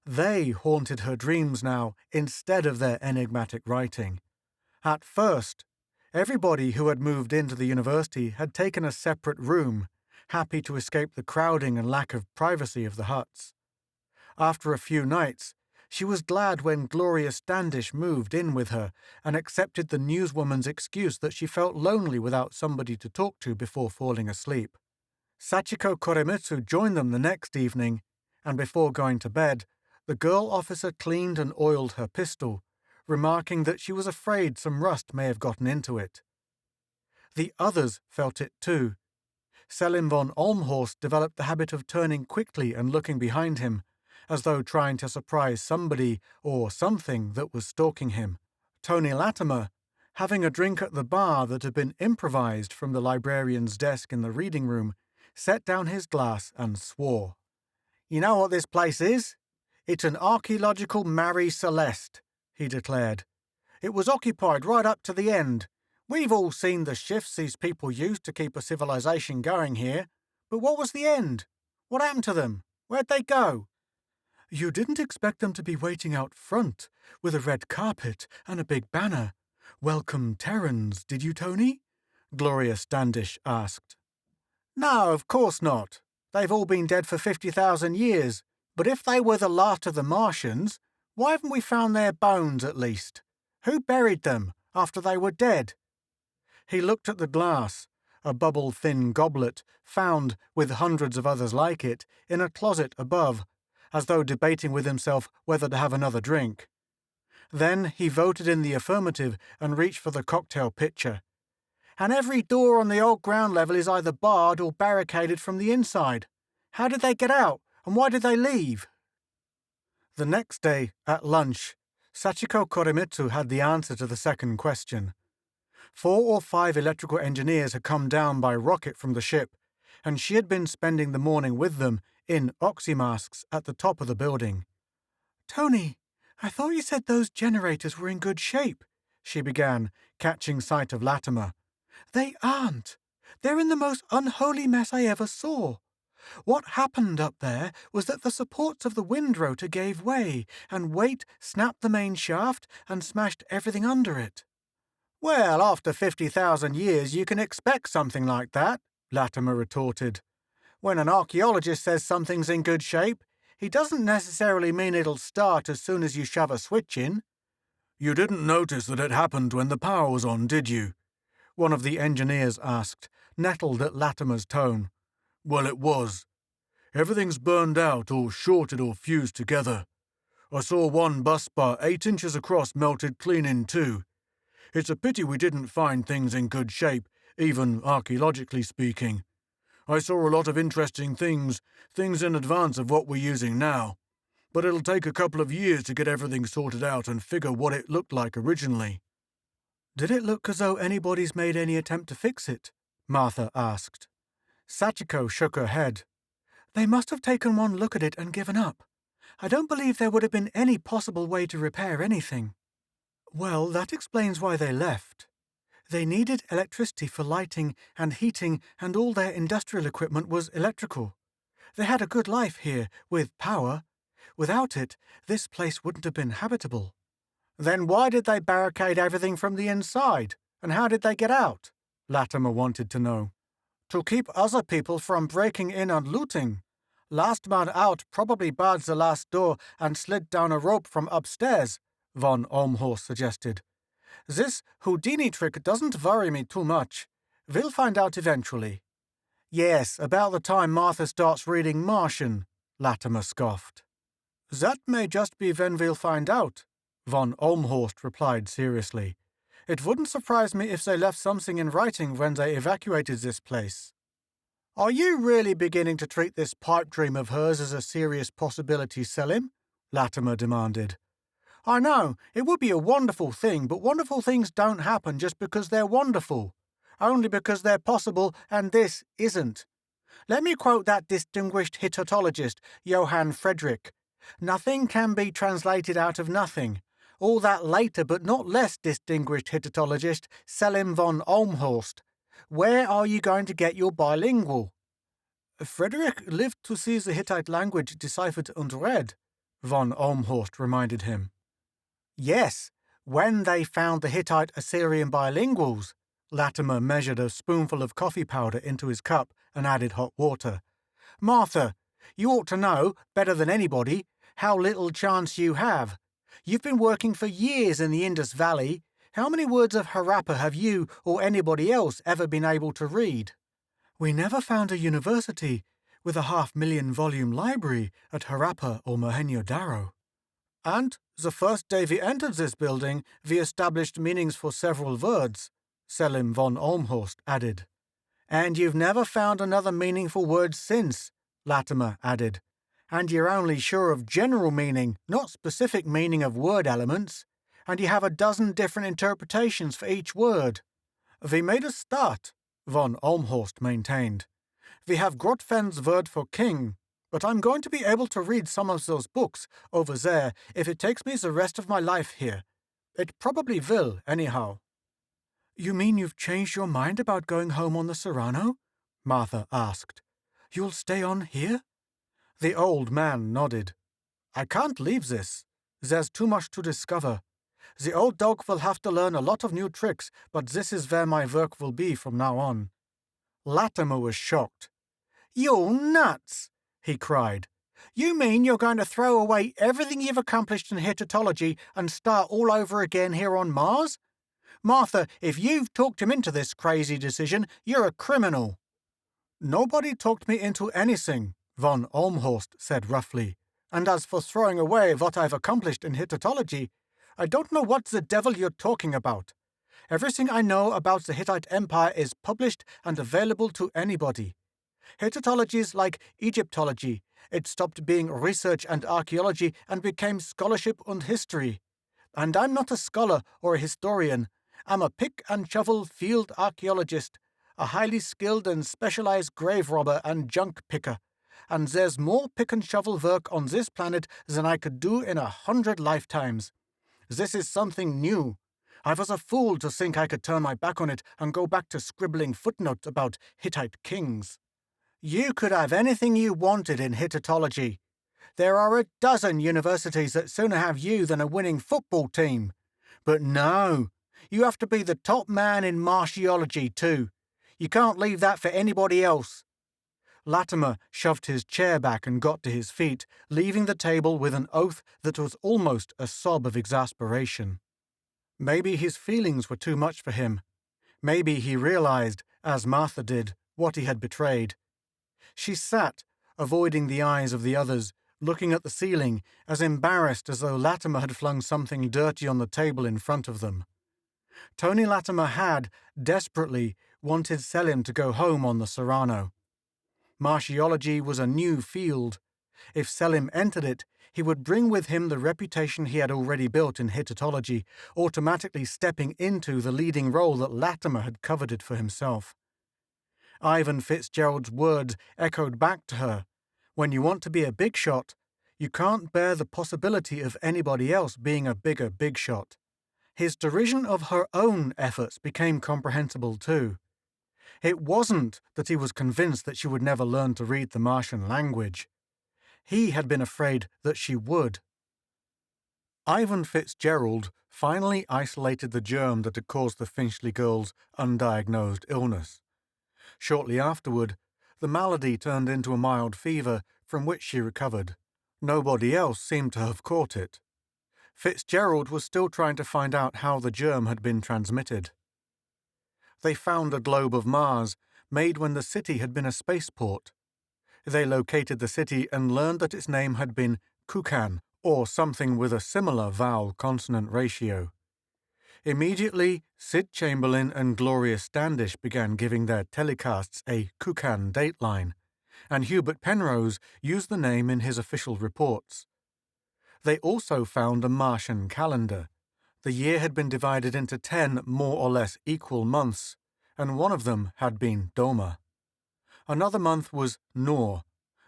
S1: They haunted her dreams now instead of their enigmatic writing. At first, everybody who had moved into the university had taken a separate room, happy to escape the crowding and lack of privacy of the huts. After a few nights, she was glad when Gloria Standish moved in with her and accepted the newswoman's excuse that she felt lonely without somebody to talk to before falling asleep. Sachiko Koremitsu joined them the next evening, and before going to bed, the girl officer cleaned and oiled her pistol, remarking that she was afraid some rust may have gotten into it. The others felt it too. Selim von Olmhorst developed the habit of turning quickly and looking behind him, as though trying to surprise somebody or something that was stalking him. Tony Latimer, having a drink at the bar that had been improvised from the librarian's desk in the reading room, set down his glass and swore. "You know what this place is? It's an archaeological Marie Celeste," he declared. "It was occupied right up to the end. We've all seen the shifts these people used to keep a civilization going here, but what was the end? What happened to them? Where'd they go?" "You didn't expect them to be waiting out front, with a red carpet and a big banner. Welcome Terrans, did you, Tony?" Gloria Standish asked. "No, of course not. They've all been dead for 50,000 years. But if they were the last of the Martians, why haven't we found their bones at least? Who buried them after they were dead?" He looked at the glass, a bubble-thin goblet found, with hundreds of others like it, in a closet above, as though debating with himself whether to have another drink. Then he voted in the affirmative and reached for the cocktail pitcher. "And every door on the old ground level is either barred or barricaded from the inside. How did they get out, and why did they leave?" The next day, at lunch, Sachiko Koremitsu had the answer to the second question. 4 or 5 electrical engineers had come down by rocket from the ship, and she had been spending the morning with them in oxymasks at the top of the building. "Tony, I thought you said those generators were in good shape," she began, catching sight of Latimer. "They aren't. They're in the most unholy mess I ever saw. What happened up there was that the supports of the wind rotor gave way, and weight snapped the main shaft and smashed everything under it." "Well, after 50,000 years you can expect something like that," Latimer retorted. "When an archaeologist says something's in good shape, he doesn't necessarily mean it'll start as soon as you shove a switch in." You didn't notice that it happened when the power was on, did you? One of the engineers asked, nettled at Latimer's tone. Well, it was. Everything's burned out or shorted or fused together. I saw one bus bar 8 inches across melted clean in two. It's a pity we didn't find things in good shape, even archaeologically speaking. I saw a lot of interesting things in advance of what we're using now. But it'll take a couple of years to get everything sorted out and figure what it looked like originally. Did it look as though anybody's made any attempt to fix it? Martha asked. Sachiko shook her head. They must have taken one look at it and given up. I don't believe there would have been any possible way to repair anything. Well, that explains why they left. They needed electricity for lighting and heating, and all their industrial equipment was electrical. They had a good life here, with power. Without it, this place wouldn't have been habitable. Then why did they barricade everything from the inside? And how did they get out? Latimer wanted to know. To keep other people from breaking in and looting. Last man out probably barred the last door and slid down a rope from upstairs, von Olmhorst suggested. This Houdini trick doesn't worry me too much. We'll find out eventually. Yes, about the time Martha starts reading Martian, Latimer scoffed. That may just be when we'll find out, von Olmhorst replied seriously. It wouldn't surprise me if they left something in writing when they evacuated this place. Are you really beginning to treat this pipe dream of hers as a serious possibility, Selim? Latimer demanded. I know, it would be a wonderful thing, but wonderful things don't happen just because they're wonderful. Only because they're possible, and this isn't. Let me quote that distinguished Hittitologist, Johann Friedrich. Nothing can be translated out of nothing. All that later but not less distinguished Hittitologist, Selim von Olmhorst. Where are you going to get your bilingual? Friedrich lived to see the Hittite language deciphered and read, von Olmhorst reminded him. Yes, when they found the Hittite Assyrian bilinguals. Latimer measured a spoonful of coffee powder into his cup and added hot water. Martha, you ought to know, better than anybody, how little chance you have. You've been working for years in the Indus Valley. How many words of Harappa have you or anybody else ever been able to read? We never found a university with a 500,000-volume library at Harappa or Mohenjo-Daro. And the first day we entered this building, we established meanings for several words, Selim von Olmhorst added. And you've never found another meaningful word since, Latimer added. And you're only sure of general meaning, not specific meaning of word elements. And you have a dozen different interpretations for each word. We made a start, von Olmhorst maintained. We have Grotfen's word for king, but I'm going to be able to read some of those books over there if it takes me the rest of my life here. It probably will, anyhow. You mean you've changed your mind about going home on the Serrano? Martha asked. You'll stay on here? The old man nodded. I can't leave this. There's too much to discover. The old dog will have to learn a lot of new tricks, but this is where my work will be from now on. Latimer was shocked. You're nuts, he cried. You mean you're going to throw away everything you've accomplished in Hittitology and start all over again here on Mars? Martha, if you've talked him into this crazy decision, you're a criminal. Nobody talked me into anything, von Olmhorst said roughly. And as for throwing away what I've accomplished in Hittitology, I don't know what the devil you're talking about. Everything I know about the Hittite Empire is published and available to anybody. Hittitology's like Egyptology. It stopped being research and archaeology and became scholarship and history. And I'm not a scholar or a historian. I'm a pick-and-shovel field archaeologist, a highly skilled and specialized grave robber and junk picker. And there's more pick-and-shovel work on this planet than I could do in 100 lifetimes. This is something new. I was a fool to think I could turn my back on it and go back to scribbling footnotes about Hittite kings. You could have anything you wanted in Hittitology. There are a dozen universities that sooner have you than a winning football team. But no, you have to be the top man in Martiology too. You can't leave that for anybody else. Latimer shoved his chair back and got to his feet, leaving the table with an oath that was almost a sob of exasperation. Maybe his feelings were too much for him. Maybe he realized, as Martha did, what he had betrayed. She sat, avoiding the eyes of the others, looking at the ceiling, as embarrassed as though Latimer had flung something dirty on the table in front of them. Tony Latimer had, desperately, wanted Selim to go home on the Serrano. Martiology was a new field. If Selim entered it, he would bring with him the reputation he had already built in Hittitology, automatically stepping into the leading role that Latimer had coveted for himself. Ivan Fitzgerald's words echoed back to her. When you want to be a big shot, you can't bear the possibility of anybody else being a bigger big shot. His derision of her own efforts became comprehensible too. It wasn't that he was convinced that she would never learn to read the Martian language. He had been afraid that she would. Ivan Fitzgerald finally isolated the germ that had caused the Finchley girl's undiagnosed illness. Shortly afterward, the malady turned into a mild fever from which she recovered. Nobody else seemed to have caught it. Fitzgerald was still trying to find out how the germ had been transmitted. They found a globe of Mars, made when the city had been a spaceport. They located the city and learned that its name had been Kukan, or something with a similar vowel-consonant ratio. Immediately, Sid Chamberlain and Gloria Standish began giving their telecasts a Kukan dateline, and Hubert Penrose used the name in his official reports. They also found a Martian calendar. The year had been divided into 10 more or less equal months, and one of them had been Doma. Another month was Nor,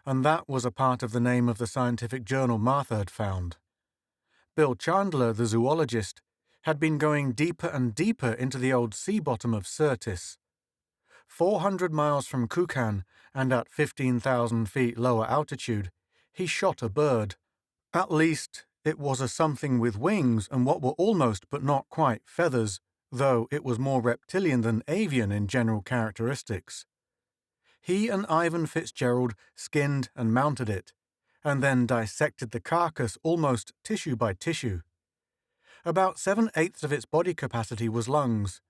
S1: and that was a part of the name of the scientific journal Martha had found. Bill Chandler, the zoologist, had been going deeper and deeper into the old sea bottom of Syrtis. 400 miles from Kukan, and at 15,000 feet lower altitude, he shot a bird. At least, it was a something with wings and what were almost but not quite feathers, though it was more reptilian than avian in general characteristics. He and Ivan Fitzgerald skinned and mounted it, and then dissected the carcass almost tissue by tissue. About 7/8 of its body capacity was lungs.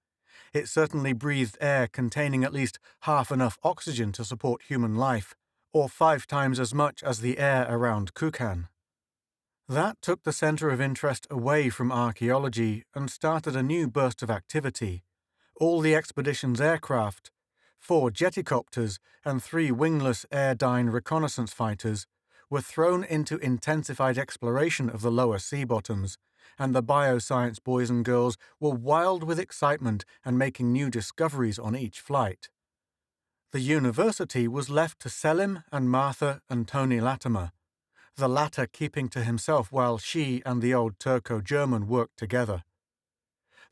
S1: It certainly breathed air containing at least half enough oxygen to support human life, or 5 times as much as the air around Kukan. That took the center of interest away from archaeology and started a new burst of activity. All the expedition's aircraft, 4 jetticopters and 3 wingless air-dyne reconnaissance fighters, were thrown into intensified exploration of the lower sea bottoms, and the bioscience boys and girls were wild with excitement and making new discoveries on each flight. The university was left to Selim and Martha and Tony Latimer, the latter keeping to himself while she and the old Turco-German worked together.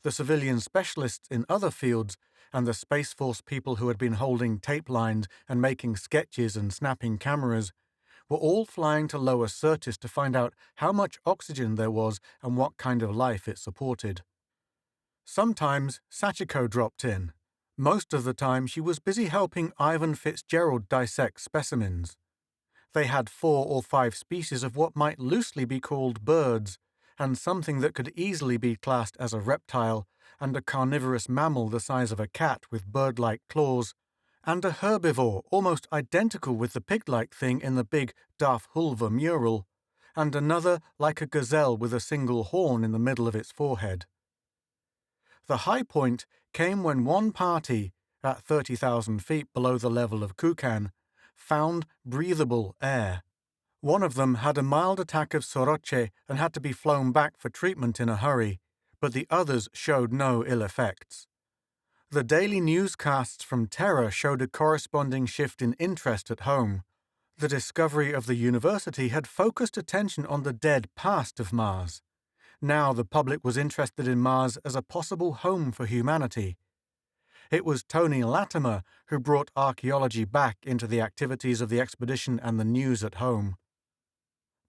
S1: The civilian specialists in other fields and the Space Force people who had been holding tape lines and making sketches and snapping cameras were all flying to lower Syrtis to find out how much oxygen there was and what kind of life it supported. Sometimes Sachiko dropped in. Most of the time she was busy helping Ivan Fitzgerald dissect specimens. They had 4 or 5 species of what might loosely be called birds, and something that could easily be classed as a reptile, and a carnivorous mammal the size of a cat with bird-like claws, and a herbivore almost identical with the pig-like thing in the big Darth Hulva mural, and another like a gazelle with a single horn in the middle of its forehead. The high point came when one party, at 30,000 feet below the level of Kukan, found breathable air. One of them had a mild attack of soroche and had to be flown back for treatment in a hurry, but the others showed no ill effects. The daily newscasts from Terra showed a corresponding shift in interest at home. The discovery of the university had focused attention on the dead past of Mars. Now the public was interested in Mars as a possible home for humanity. It was Tony Latimer who brought archaeology back into the activities of the expedition and the news at home.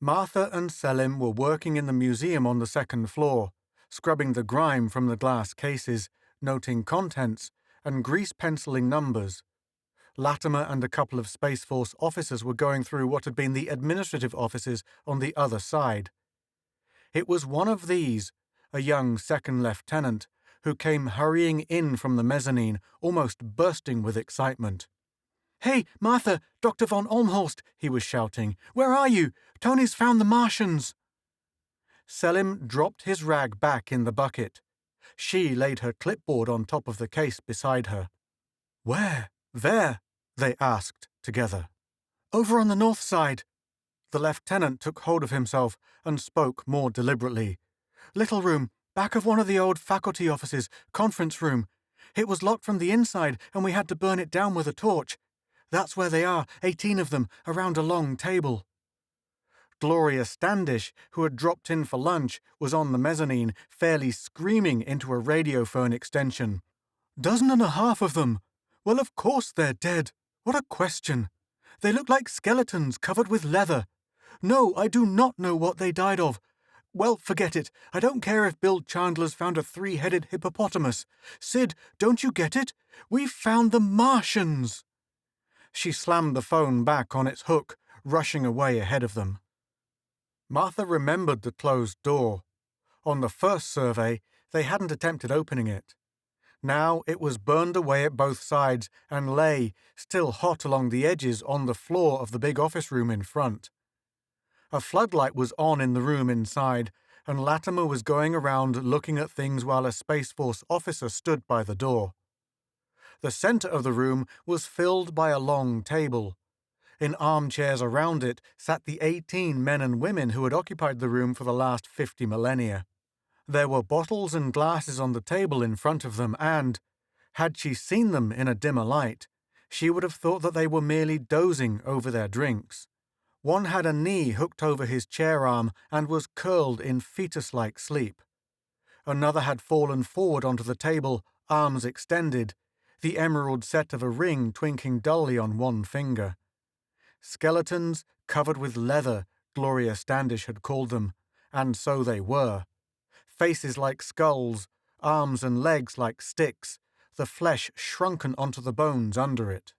S1: Martha and Selim were working in the museum on the 2nd floor, scrubbing the grime from the glass cases, noting contents, and grease-penciling numbers. Latimer and a couple of Space Force officers were going through what had been the administrative offices on the other side. It was one of these, a young second lieutenant, who came hurrying in from the mezzanine, almost bursting with excitement. "Hey, Martha, Dr. von Olmhorst," he was shouting. "Where are you? Tony's found the Martians." Selim dropped his rag back in the bucket. She laid her clipboard on top of the case beside her. "Where? There?" they asked together. "Over on the north side." The lieutenant took hold of himself and spoke more deliberately. "Little room, back of one of the old faculty offices, conference room. It was locked from the inside and we had to burn it down with a torch. That's where they are, 18 of them, around a long table." Gloria Standish, who had dropped in for lunch, was on the mezzanine, fairly screaming into a radiophone extension. "Dozen and a half of them. Well, of course they're dead. What a question. They look like skeletons covered with leather. No, I do not know what they died of. Well, forget it. I don't care if Bill Chandler's found a 3-headed hippopotamus. Sid, don't you get it? We've found the Martians." She slammed the phone back on its hook, rushing away ahead of them. Martha remembered the closed door. On the first survey, they hadn't attempted opening it. Now it was burned away at both sides and lay, still hot along the edges, on the floor of the big office room in front. A floodlight was on in the room inside, and Latimer was going around looking at things while a Space Force officer stood by the door. The center of the room was filled by a long table. In armchairs around it sat the 18 men and women who had occupied the room for the last 50 millennia. There were bottles and glasses on the table in front of them, and, had she seen them in a dimmer light, she would have thought that they were merely dozing over their drinks. One had a knee hooked over his chair arm and was curled in fetus-like sleep. Another had fallen forward onto the table, arms extended, the emerald set of a ring twinkling dully on one finger. Skeletons covered with leather, Gloria Standish had called them, and so they were. Faces like skulls, arms and legs like sticks, the flesh shrunken onto the bones under it.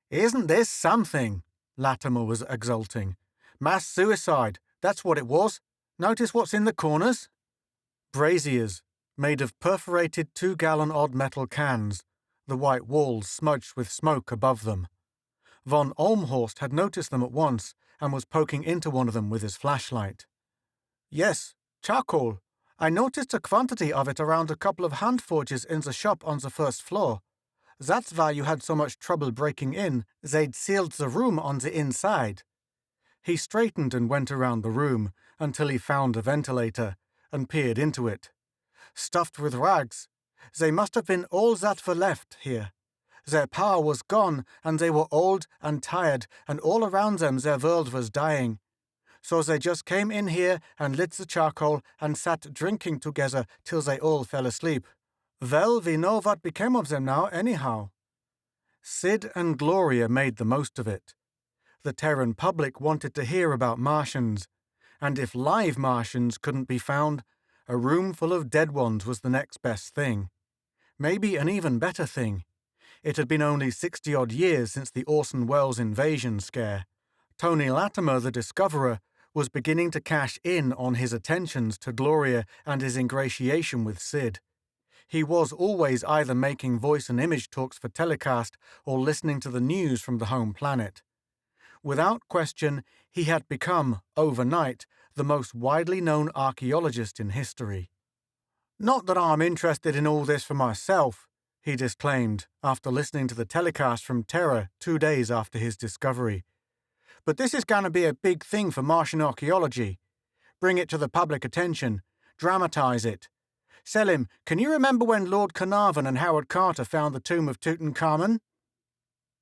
S1: "Isn't this something?" Latimer was exulting. "Mass suicide, that's what it was. Notice what's in the corners?" Braziers, made of perforated 2-gallon-odd metal cans, the white walls smudged with smoke above them. Von Olmhorst had noticed them at once and was poking into one of them with his flashlight. "Yes, charcoal. I noticed a quantity of it around a couple of hand forges in the shop on the first floor. That's why you had so much trouble breaking in. They'd sealed the room on the inside." He straightened and went around the room until he found a ventilator and peered into it. "Stuffed with rags. They must have been all that were left here. Their power was gone, and they were old and tired, and all around them their world was dying. So they just came in here and lit the charcoal and sat drinking together till they all fell asleep. Well, we know what became of them now, anyhow." Sid and Gloria made the most of it. The Terran public wanted to hear about Martians, and if live Martians couldn't be found, a room full of dead ones was the next best thing. Maybe an even better thing. It had been only 60-odd years since the Orson Welles invasion scare. Tony Latimer, the discoverer, was beginning to cash in on his attentions to Gloria and his ingratiation with Sid. He was always either making voice and image talks for telecast or listening to the news from the home planet. Without question, he had become, overnight, the most widely known archaeologist in history. "Not that I'm interested in all this for myself," he disclaimed after listening to the telecast from Terra 2 days after his discovery. "But this is going to be a big thing for Martian archaeology. Bring it to the public attention. Dramatize it. Selim, can you remember when Lord Carnarvon and Howard Carter found the tomb of Tutankhamun?"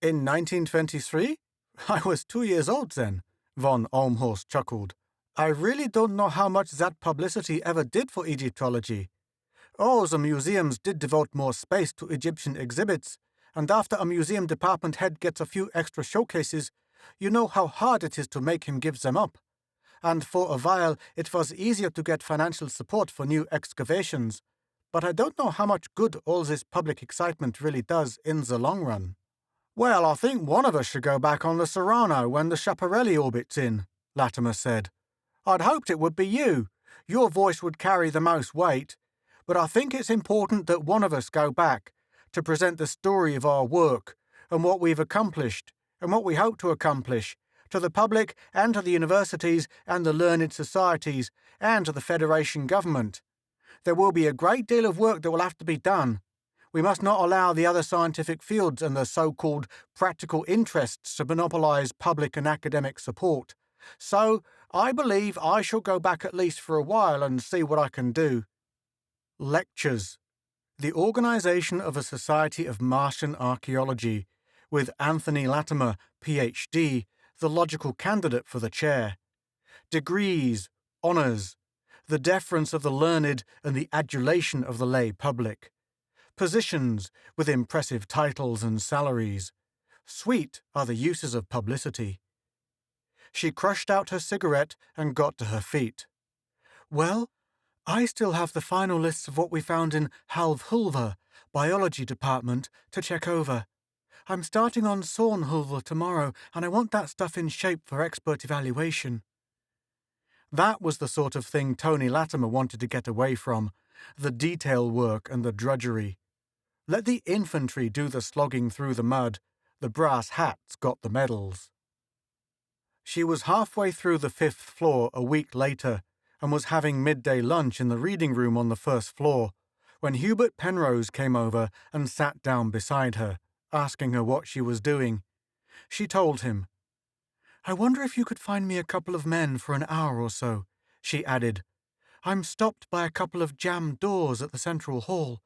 S1: "In 1923? I was 2 years old then," von Olmhorst chuckled. "I really don't know how much that publicity ever did for Egyptology. Oh, the museums did devote more space to Egyptian exhibits, and after a museum department head gets a few extra showcases, you know how hard it is to make him give them up. And for a while it was easier to get financial support for new excavations, but I don't know how much good all this public excitement really does in the long run." "Well, I think one of us should go back on the Serrano when the Schiaparelli orbits in," Latimer said. "I'd hoped it would be you. Your voice would carry the most weight, but I think it's important that one of us go back to present the story of our work and what we've accomplished and what we hope to accomplish to the public and to the universities and the learned societies and to the Federation government. There will be a great deal of work that will have to be done. We must not allow the other scientific fields and the so-called practical interests to monopolise public and academic support. So, I believe I shall go back at least for a while and see what I can do. Lectures. The Organisation of a Society of Martian Archaeology, with Anthony Latimer, Ph.D., the logical candidate for the chair. Degrees, honours, the deference of the learned and the adulation of the lay public. Positions with impressive titles and salaries. Sweet are the uses of publicity. She crushed out her cigarette and got to her feet. Well, I still have the final lists of what we found in Halvhulva, biology department, to check over. I'm starting on Sornhulva tomorrow, and I want that stuff in shape for expert evaluation. That was the sort of thing Tony Latimer wanted to get away from, the detail work and the drudgery. Let the infantry do the slogging through the mud. The brass hats got the medals. She was halfway through the 5th floor a week later and was having midday lunch in the reading room on the 1st floor when Hubert Penrose came over and sat down beside her, asking her what she was doing. She told him. I wonder if you could find me a couple of men for an hour or so, she added. I'm stopped by a couple of jammed doors at the central hall.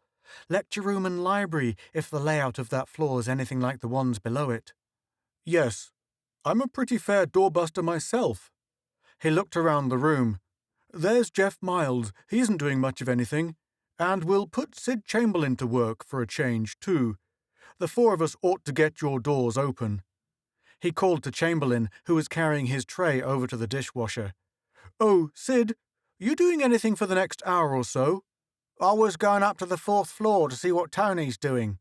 S1: Lecture room and library, if the layout of that floor is anything like the ones below it. Yes, I'm a pretty fair doorbuster myself. He looked around the room. There's Jeff Miles, he isn't doing much of anything. And we'll put Sid Chamberlain to work for a change, too. The 4 of us ought to get your doors open. He called to Chamberlain, who was carrying his tray over to the dishwasher. Oh, Sid, you doing anything for the next hour or so? I was going up to the 4th floor to see what Tony's doing.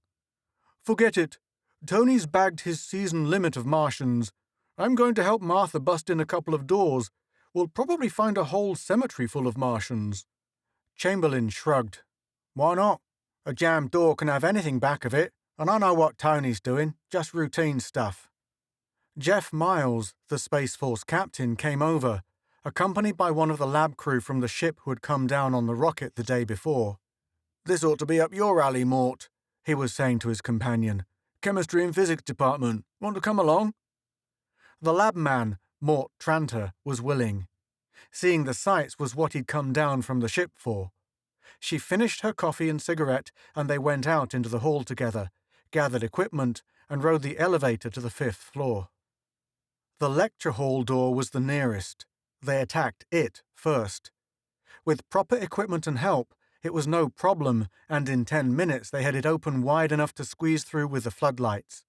S1: Forget it. Tony's bagged his season limit of Martians. I'm going to help Martha bust in a couple of doors. We'll probably find a whole cemetery full of Martians. Chamberlain shrugged. Why not? A jammed door can have anything back of it, and I know what Tony's doing, just routine stuff. Jeff Miles, the Space Force captain, came over, accompanied by one of the lab crew from the ship who had come down on the rocket the day before. This ought to be up your alley, Mort, he was saying to his companion. Chemistry and physics department. Want to come along? The lab man, Mort Tranter, was willing. Seeing the sights was what he'd come down from the ship for. She finished her coffee and cigarette, and they went out into the hall together, gathered equipment, and rode the elevator to the 5th floor. The lecture hall door was the nearest. They attacked it first. With proper equipment and help, it was no problem, and in 10 minutes they had it open wide enough to squeeze through with the floodlights.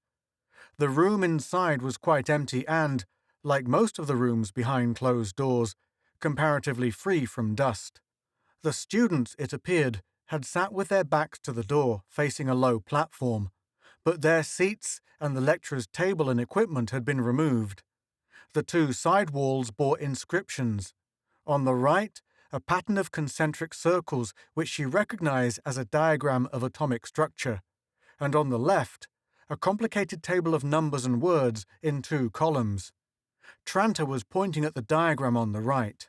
S1: The room inside was quite empty and, like most of the rooms behind closed doors, comparatively free from dust. The students, it appeared, had sat with their backs to the door, facing a low platform, but their seats and the lecturer's table and equipment had been removed. The 2 side walls bore inscriptions. On the right, a pattern of concentric circles which she recognized as a diagram of atomic structure, and on the left, a complicated table of numbers and words in 2 columns. Tranter was pointing at the diagram on the right.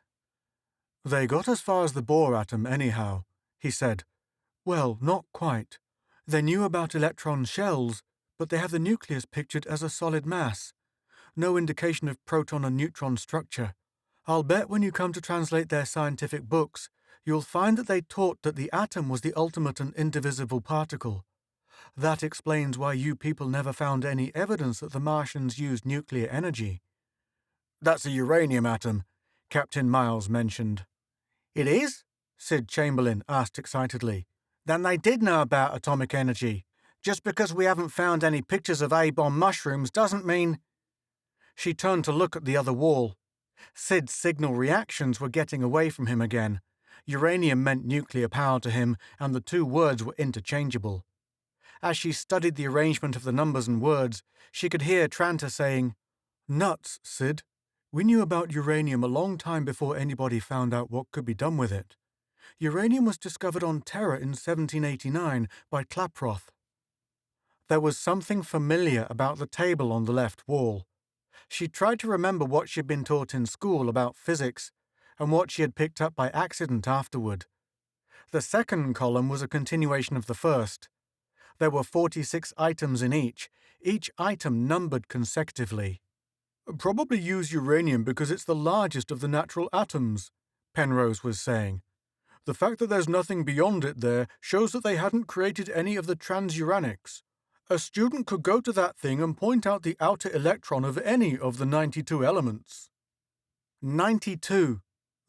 S1: They got as far as the Bohr atom anyhow, he said. Well, not quite. They knew about electron shells, but they have the nucleus pictured as a solid mass. No indication of proton and neutron structure. I'll bet when you come to translate their scientific books, you'll find that they taught that the atom was the ultimate and indivisible particle. That explains why you people never found any evidence that the Martians used nuclear energy. That's a uranium atom, Captain Miles mentioned. It is? Sid Chamberlain asked excitedly. Then they did know about atomic energy. Just because we haven't found any pictures of A-bomb mushrooms doesn't mean... She turned to look at the other wall. Sid's signal reactions were getting away from him again. Uranium meant nuclear power to him, and the 2 words were interchangeable. As she studied the arrangement of the numbers and words, she could hear Tranter saying, Nuts, Sid. We knew about uranium a long time before anybody found out what could be done with it. Uranium was discovered on Terra in 1789 by Klaproth. There was something familiar about the table on the left wall. She tried to remember what she'd been taught in school about physics and what she had picked up by accident afterward. The second column was a continuation of the first. There were 46 items in each item numbered consecutively. Probably use uranium because it's the largest of the natural atoms, Penrose was saying. The fact that there's nothing beyond it there shows that they hadn't created any of the transuranics. A student could go to that thing and point out the outer electron of any of the 92 elements. 92.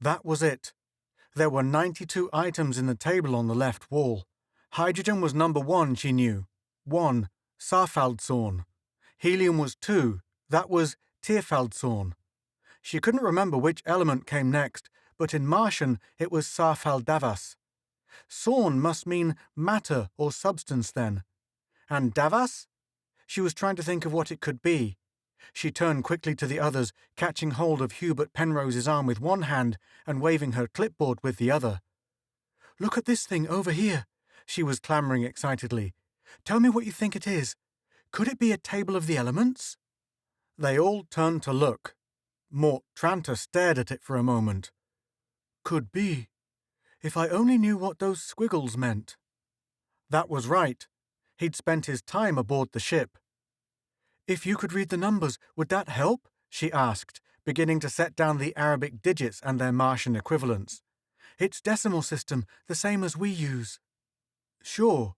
S1: That was it. There were 92 items in the table on the left wall. Hydrogen was number 1, she knew. 1. Sarfaldsorn. Helium was 2. That was Tirfaldsorn. She couldn't remember which element came next, but in Martian it was Sarfaldavas. Sorn must mean matter or substance then. And Davas? She was trying to think of what it could be. She turned quickly to the others, catching hold of Hubert Penrose's arm with one hand and waving her clipboard with the other. Look at this thing over here, she was clamoring excitedly. Tell me what you think it is. Could it be a table of the elements? They all turned to look. Mort Tranter stared at it for a moment. Could be. If I only knew what those squiggles meant. That was right. He'd spent his time aboard the ship. If you could read the numbers, would that help? She asked, beginning to set down the Arabic digits and their Martian equivalents. It's decimal system, the same as we use. Sure.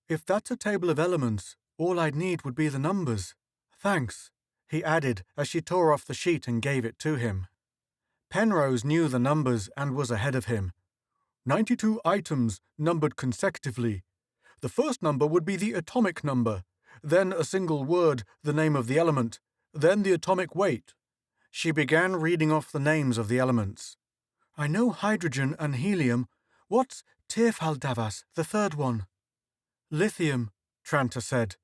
S1: If that's a table of elements, all I'd need would be the numbers. Thanks, he added as she tore off the sheet and gave it to him. Penrose knew the numbers and was ahead of him. 92 items, numbered consecutively. The first number would be the atomic number, then a single word, the name of the element, then the atomic weight. She began reading off the names of the elements. I know hydrogen and helium. What's Tirfaldavas, the third one? Lithium, Tranter said.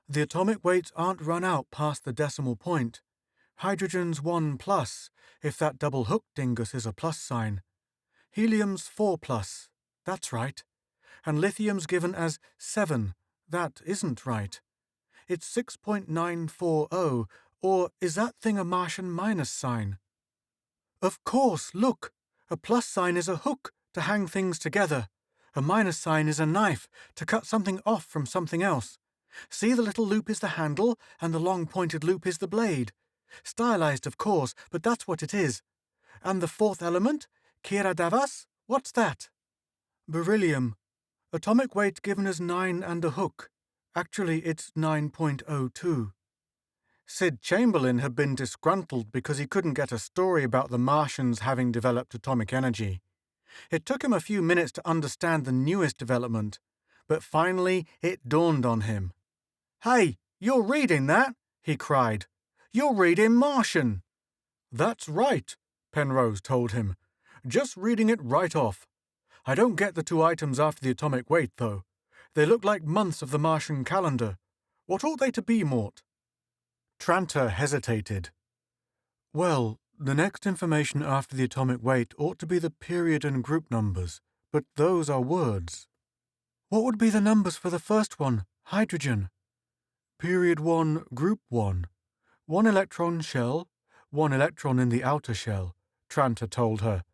S1: The atomic weights aren't run out past the decimal point. Hydrogen's 1 plus, if that double hook dingus is a plus sign. Helium's 4 plus. That's right. And lithium's given as 7. That isn't right. It's 6.940, or is that thing a Martian minus sign? Of course, look. A plus sign is a hook to hang things together. A minus sign is a knife to cut something off from something else. See, the little loop is the handle, and the long pointed loop is the blade. Stylized, of course, but that's what it is. And the fourth element, Kiradavas, what's that? Beryllium. Atomic weight given as 9 and a hook. Actually, it's 9.02. Sid Chamberlain had been disgruntled because he couldn't get a story about the Martians having developed atomic energy. It took him a few minutes to understand the newest development, but finally it dawned on him. Hey, you're reading that? He cried. You're reading Martian. That's right, Penrose told him. Just reading it right off. I don't get the 2 items after the atomic weight, though. They look like months of the Martian calendar. What ought they to be, Mort? Tranter hesitated. Well, the next information after the atomic weight ought to be the period and group numbers, but those are words. What would be the numbers for the first one, hydrogen? Period 1, group 1. 1 electron shell, 1 electron in the outer shell, Tranter told her.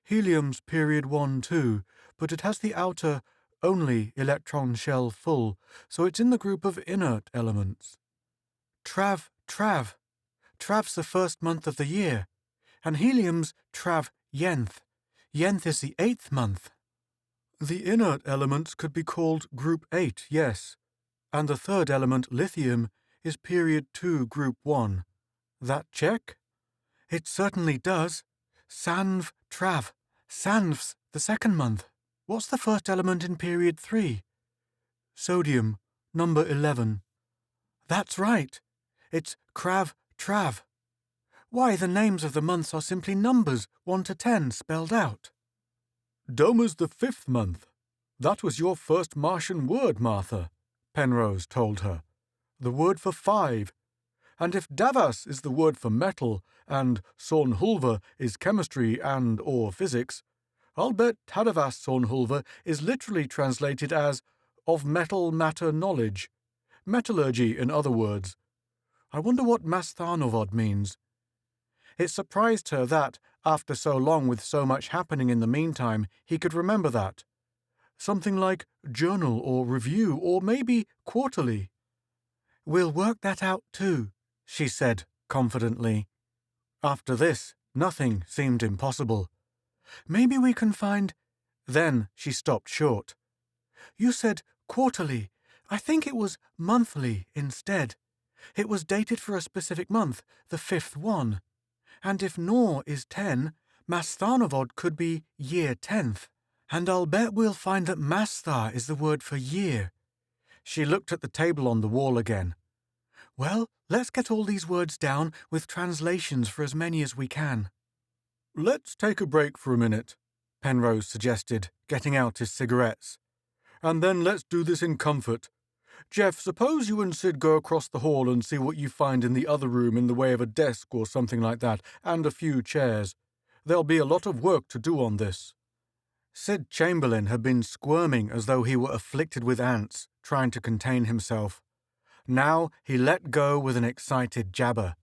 S1: Helium's period 1, too, but it has the outer, only electron shell full, so it's in the group of inert elements. Trav. Trav's the first month of the year, and helium's Trav Yenth. Yenth is the 8th month. The inert elements could be called group 8, yes, and the third element, lithium, is period 2, group 1. That check? It certainly does. Sanv Trav. Sanv's the second month. What's the first element in period 3? Sodium, number 11. That's right. It's Krav Trav. Why, the names of the months are simply numbers, 1 to 10, spelled out. Doma's the 5th month. That was your first Martian word, Martha, Penrose told her. The word for 5. And if Davas is the word for metal, and Sornhulva is chemistry and or physics, I'll bet Tadavas Sornhulva is literally translated as of metal matter knowledge. Metallurgy, in other words. I wonder what Mastharnovod means. It surprised her that, after so long with so much happening in the meantime, he could remember that. Something like journal or review or maybe quarterly. We'll work that out too, she said confidently. After this, nothing seemed impossible. Maybe we can find... Then she stopped short. You said quarterly. I think it was monthly instead. It was dated for a specific month, the 5th one. And if Nor is 10, Mastharnovod could be year 10th. And I'll bet we'll find that Masthar is the word for year. She looked at the table on the wall again. Well, let's get all these words down with translations for as many as we can. Let's take a break for a minute, Penrose suggested, getting out his cigarettes. And then let's do this in comfort. Jeff, suppose you and Sid go across the hall and see what you find in the other room in the way of a desk or something like that, and a few chairs. There'll be a lot of work to do on this. Sid Chamberlain had been squirming as though he were afflicted with ants, trying to contain himself. Now he let go with an excited jabber.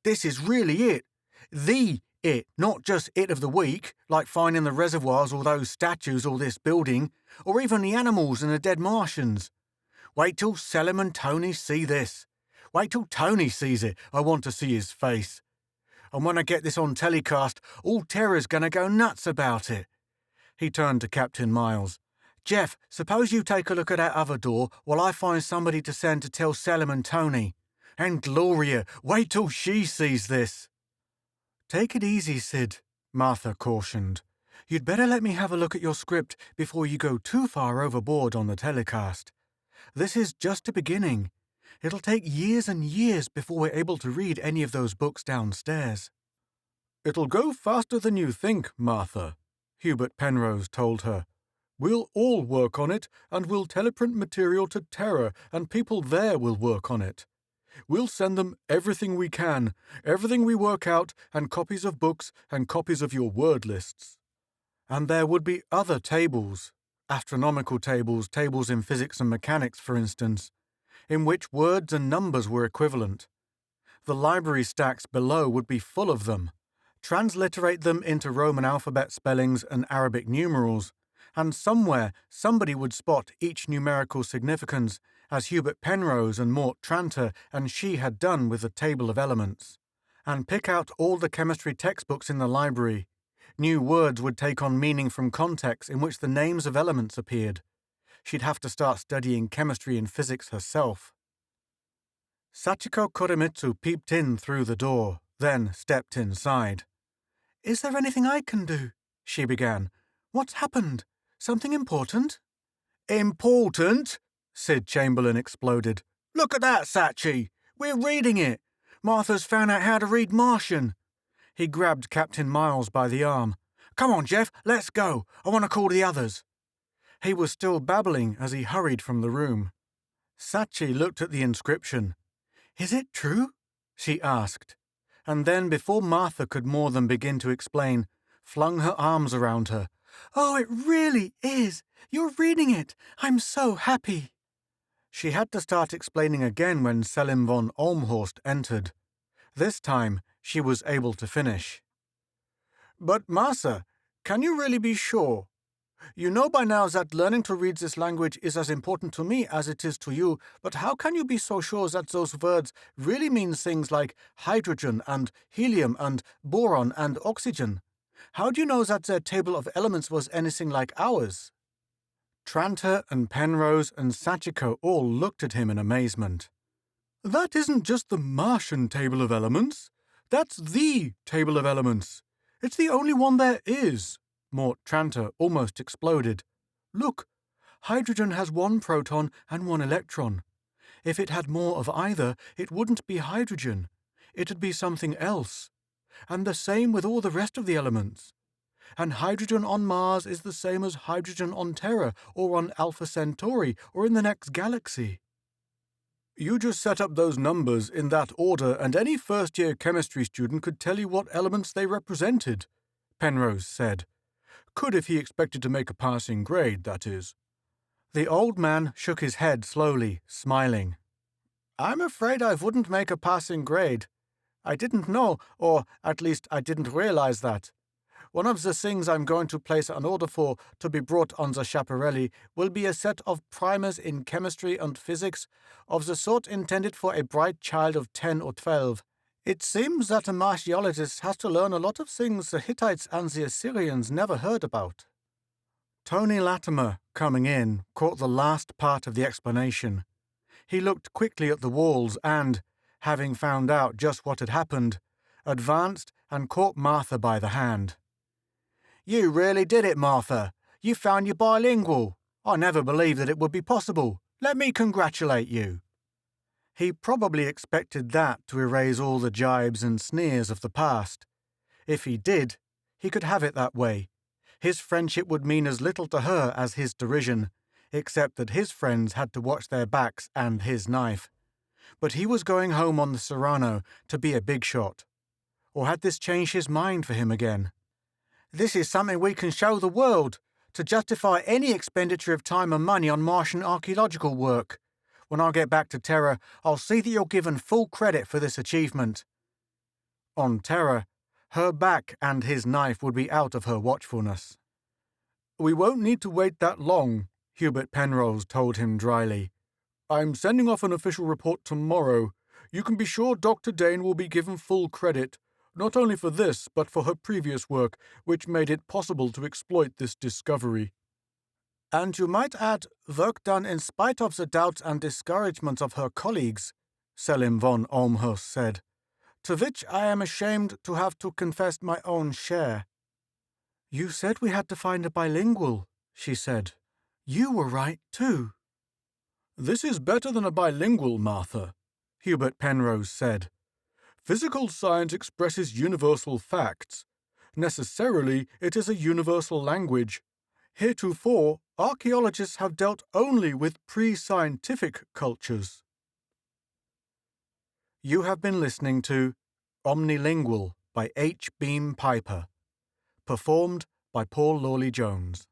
S1: This is really it. The it, not just it of the week, like finding the reservoirs or those statues or this building, or even the animals and the dead Martians. Wait till Selim and Tony see this. Wait till Tony sees it. I want to see his face. And when I get this on telecast, all Terra's gonna go nuts about it. He turned to Captain Miles. Jeff, suppose you take a look at that other door while I find somebody to send to tell Selim and Tony. And Gloria, wait till she sees this. Take it easy, Sid, Martha cautioned. You'd better let me have a look at your script before you go too far overboard on the telecast. This is just a beginning. It'll take years and years before we're able to read any of those books downstairs. It'll go faster than you think, Martha, Hubert Penrose told her. We'll all work on it, and we'll teleprint material to Terra, and people there will work on it. We'll send them everything we can, everything we work out, and copies of books and copies of your word lists. And there would be other tables, astronomical tables, tables in physics and mechanics, for instance, in which words and numbers were equivalent. The library stacks below would be full of them. Transliterate them into Roman alphabet spellings and Arabic numerals, and somewhere somebody would spot each numerical significance, as Hubert Penrose and Mort Tranter and she had done with the table of elements, and pick out all the chemistry textbooks in the library. New words would take on meaning from contexts in which the names of elements appeared. She'd have to start studying chemistry and physics herself. Sachiko Koremitsu peeped in through the door, then stepped inside. Is there anything I can do? She began. What's happened? Something important? Important? Sid Chamberlain exploded. Look at that, Sachi! We're reading it! Martha's found out how to read Martian. He grabbed Captain Miles by the arm. Come on, Jeff, let's go. I want to call the others. He was still babbling as he hurried from the room. Sachi looked at the inscription. Is it true? She asked, and then, before Martha could more than begin to explain, flung her arms around her. Oh, it really is! You're reading it! I'm so happy! She had to start explaining again when Selim von Olmhorst entered. This time, she was able to finish. But, Massa, can you really be sure? You know by now that learning to read this language is as important to me as it is to you, but how can you be so sure that those words really mean things like hydrogen and helium and boron and oxygen? How do you know that their table of elements was anything like ours? Tranter and Penrose and Sachiko all looked at him in amazement. That isn't just the Martian table of elements. That's the table of elements. It's the only one there is. Mort Tranter almost exploded. Look, hydrogen has 1 proton and 1 electron. If it had more of either, it wouldn't be hydrogen. It'd be something else. And the same with all the rest of the elements. And hydrogen on Mars is the same as hydrogen on Terra, or on Alpha Centauri, or in the next galaxy. You just set up those numbers in that order, and any first-year chemistry student could tell you what elements they represented, Penrose said. Could if he expected to make a passing grade, that is. The old man shook his head slowly, smiling. I'm afraid I wouldn't make a passing grade. I didn't know, or at least I didn't realize that. One of the things I'm going to place an order for to be brought on the Schiaparelli will be a set of primers in chemistry and physics of the sort intended for a bright child of 10 or 12. It seems that a Martiologist has to learn a lot of things the Hittites and the Assyrians never heard about. Tony Latimer, coming in, caught the last part of the explanation. He looked quickly at the walls and, having found out just what had happened, advanced and caught Martha by the hand. You really did it, Martha. You found your bilingual. I never believed that it would be possible. Let me congratulate you. He probably expected that to erase all the jibes and sneers of the past. If he did, he could have it that way. His friendship would mean as little to her as his derision, except that his friends had to watch their backs and his knife. But he was going home on the Serrano to be a big shot. Or had this changed his mind for him again? This is something we can show the world, to justify any expenditure of time and money on Martian archaeological work. When I get back to Terra, I'll see that you're given full credit for this achievement. On Terra, her back and his knife would be out of her watchfulness. We won't need to wait that long, Hubert Penrose told him dryly. I'm sending off an official report tomorrow. You can be sure Dr. Dane will be given full credit, not only for this, but for her previous work, which made it possible to exploit this discovery. And you might add, work done in spite of the doubts and discouragements of her colleagues, Selim von Olmhurst said, to which I am ashamed to have to confess my own share. You said we had to find a bilingual, she said. You were right, too. This is better than a bilingual, Martha, Hubert Penrose said. Physical science expresses universal facts. Necessarily, it is a universal language. Heretofore, archaeologists have dealt only with pre-scientific cultures. You have been listening to Omnilingual by H. Beam Piper, performed by Paul Lawley Jones.